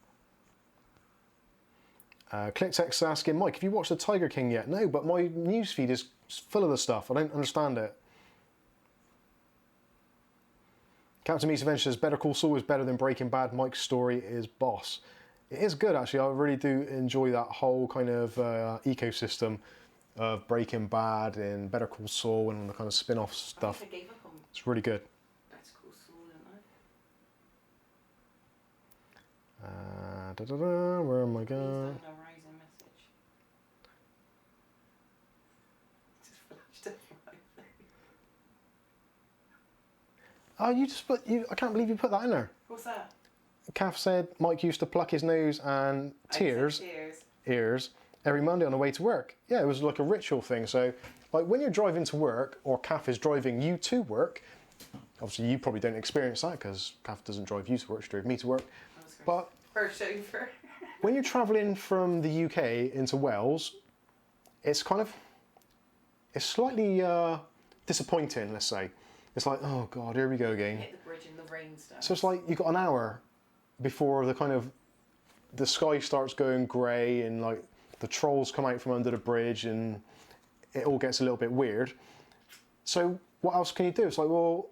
ClickText asking, Mike, have you watched the Tiger King yet? No, but my newsfeed is full of the stuff. I don't understand it. Captain Meese Adventure says, Better Call Saul is better than Breaking Bad. Mike's story is boss. It is good, actually. I really do enjoy that whole kind of ecosystem of Breaking Bad and Better Call Saul and the kind of spin-off stuff. I gave up on It's really good. Better Call Saul, didn't I? Where am I Please going? don't Horizon message. Just flashed up right there. Oh, you just put, I can't believe you put that in there. What's that? Kath said Mike used to pluck his nose and Tears. ears every Monday on the way to work. Yeah, it was like a ritual thing. So, like when you're driving to work or Kath is driving you to work, obviously you probably don't experience that because Kath doesn't drive you to work, she drove me to work. But her chauffeur. when you're travelling from the UK into Wales, it's slightly disappointing, let's say. It's like, oh God, here we go again. Hit the bridge and the rain starts. So it's like you've got an hour before the sky starts going grey and like the trolls come out from under the bridge and it all gets a little bit weird. So what else can you do? It's like, well,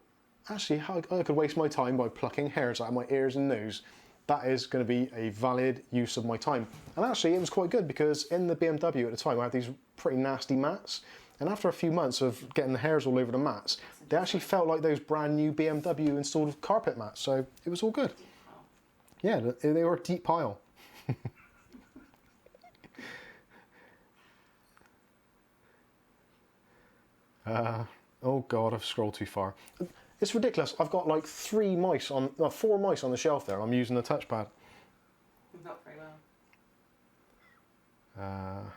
actually, I could waste my time by plucking hairs out of my ears and nose. That is going to be a valid use of my time. And actually, it was quite good because in the BMW at the time, I had these pretty nasty mats. And after a few months of getting the hairs all over the mats, they actually felt like those brand new BMW installed carpet mats. So it was all good. Yeah, they were a deep pile. Oh God, I've scrolled too far. It's ridiculous. I've got like 4 mice on the shelf there. I'm using the touchpad. Not very well.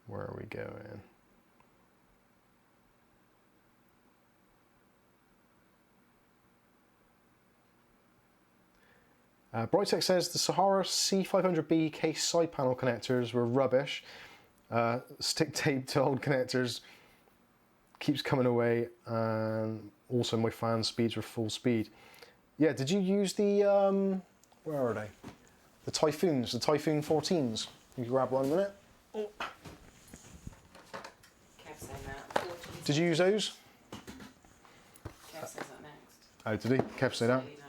Where are we going? Brightech says the Sahara C500B case side panel connectors were rubbish. Stick tape to old connectors keeps coming away, and also my fan speeds were full speed. Yeah, did you use the, where are they? The Typhoons, the Typhoon 14s. You can grab one in a minute. Oh. Kev saying that. 14s. Did you use those? Kev says that next. Oh, did he? Kev say that? Slowly down.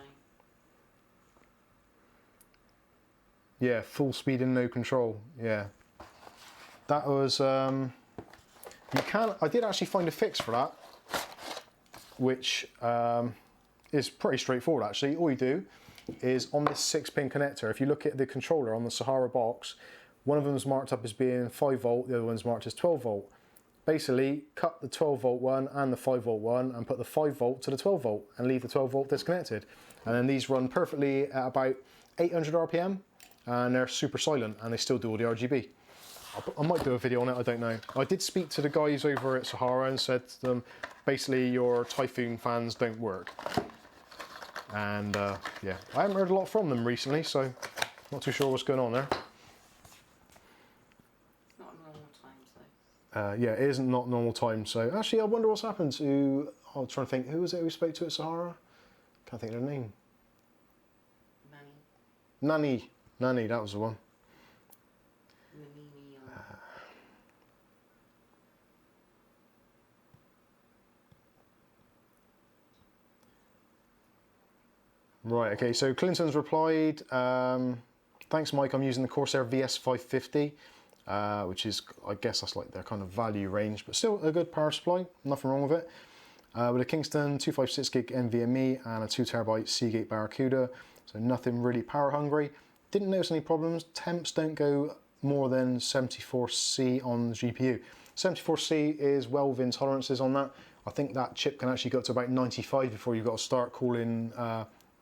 Yeah, full speed and no control. Yeah. That was, you can, I did actually find a fix for that, which is pretty straightforward actually. All you do is on this 6-pin connector, if you look at the controller on the Sahara box, one of them is marked up as being 5 volt, the other one's marked as 12 volt. Basically, cut the 12 volt one and the 5 volt one and put the 5 volt to the 12 volt and leave the 12 volt disconnected. And then these run perfectly at about 800 RPM and they're super silent and they still do all the RGB. I might do a video on it, I don't know. I did speak to the guys over at Sahara and said to them, basically your Typhoon fans don't work. And yeah, I haven't heard a lot from them recently, so not too sure what's going on there. Not normal times though. Yeah, it isn't not normal time, so actually I wonder what's happened to, I'm trying to think, who was it we spoke to at Sahara? Can't think of their name. Nanny, that was the one. Right, okay, so Clinton's replied, thanks Mike, I'm using the Corsair VS550, which is, I guess that's like their kind of value range, but still a good power supply, nothing wrong with it. With a Kingston 256 gig NVMe and a 2TB Seagate Barracuda, so nothing really power hungry. Didn't notice any problems. Temps don't go more than 74C on the GPU. 74C is well within tolerances on that. I think that chip can actually go up to about 95 before you've got to start calling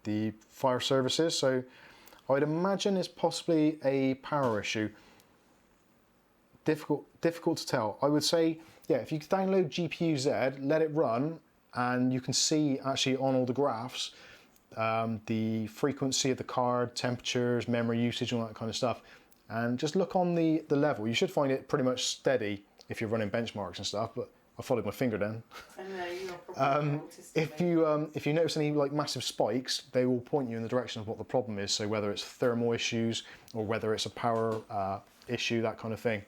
the fire services, so I'd imagine it's possibly a power issue. Difficult to tell. I would say, yeah, if you download GPU-Z, let it run, and you can see actually on all the graphs the frequency of the card, temperatures, memory usage, all that kind of stuff, and just look on the level. You should find it pretty much steady if you're running benchmarks and stuff, but I followed my finger then. If you notice any like massive spikes, they will point you in the direction of what the problem is. So whether it's thermal issues or whether it's a power issue, that kind of thing.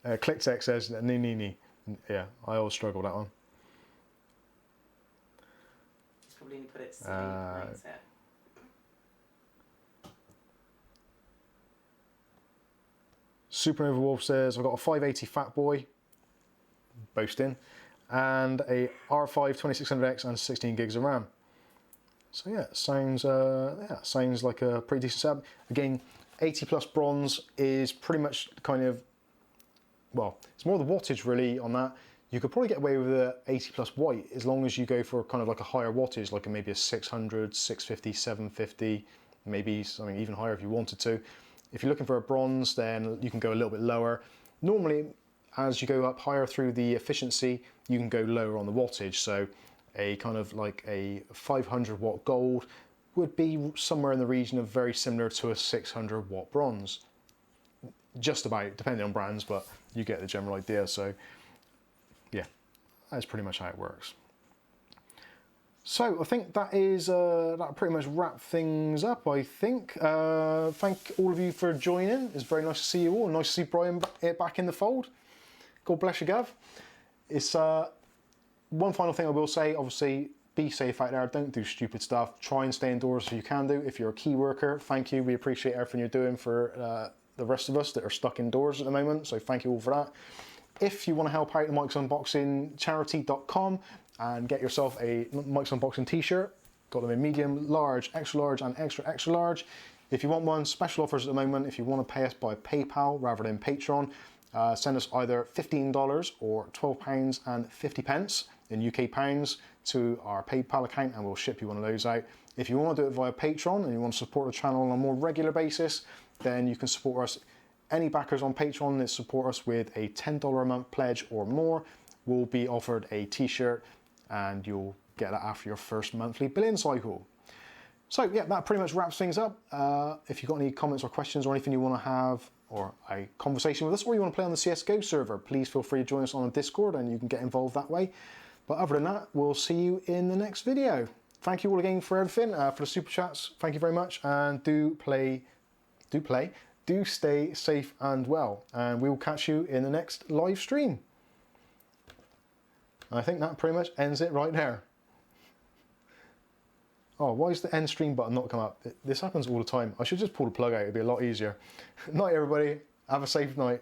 ClickTech says nee. Yeah, I always struggle with that one. Just probably need to put it safe mindset. Supernova Wolf says, I've got a 580 Fat Boy, boasting, and a R5 2600X and 16 gigs of RAM. So yeah, sounds like a pretty decent setup. Again, 80 plus bronze is pretty much kind of, well, it's more the wattage really on that. You could probably get away with a 80 plus white as long as you go for kind of like a higher wattage, like maybe a 600, 650, 750, maybe something even higher if you wanted to. If you're looking for a bronze, then you can go a little bit lower. Normally, as you go up higher through the efficiency, you can go lower on the wattage. So a kind of like a 500 watt gold would be somewhere in the region of very similar to a 600 watt bronze. Just about, depending on brands, but you get the general idea. So yeah, that's pretty much how it works. So I think that is that pretty much wrap things up. I think. Thank all of you for joining. It's very nice to see you all. Nice to see Brian back in the fold. God bless you, Gav. It's one final thing I will say. Obviously, be safe out there. Don't do stupid stuff. Try and stay indoors if you can do. If you're a key worker, thank you. We appreciate everything you're doing for the rest of us that are stuck indoors at the moment. So thank you all for that. If you want to help out the Mike's Unboxing charity.com and get yourself a Mike's Unboxing t-shirt, got them in medium, large, extra large and extra large. If you want one, special offers at the moment. If you want to pay us by PayPal rather than Patreon, send us either $15 or £12.50 in UK pounds to our PayPal account and we'll ship you one of those out. If you want to do it via Patreon and you want to support the channel on a more regular basis, then you can support us. Any backers on Patreon that support us with a $10 a month pledge or more will be offered a t-shirt, and you'll get that after your first monthly billing cycle. So yeah, that pretty much wraps things up. If you've got any comments or questions or anything you want to have, or a conversation with us, or you want to play on the CSGO server, please feel free to join us on Discord and you can get involved that way. But other than that, we'll see you in the next video. Thank you all again for everything, for the super chats. Thank you very much, and do stay safe and well. And we will catch you in the next live stream. I think that pretty much ends it right there. Oh, why is the end stream button not come up? This happens all the time. I should just pull the plug out, it'd be a lot easier. Night everybody, have a safe night.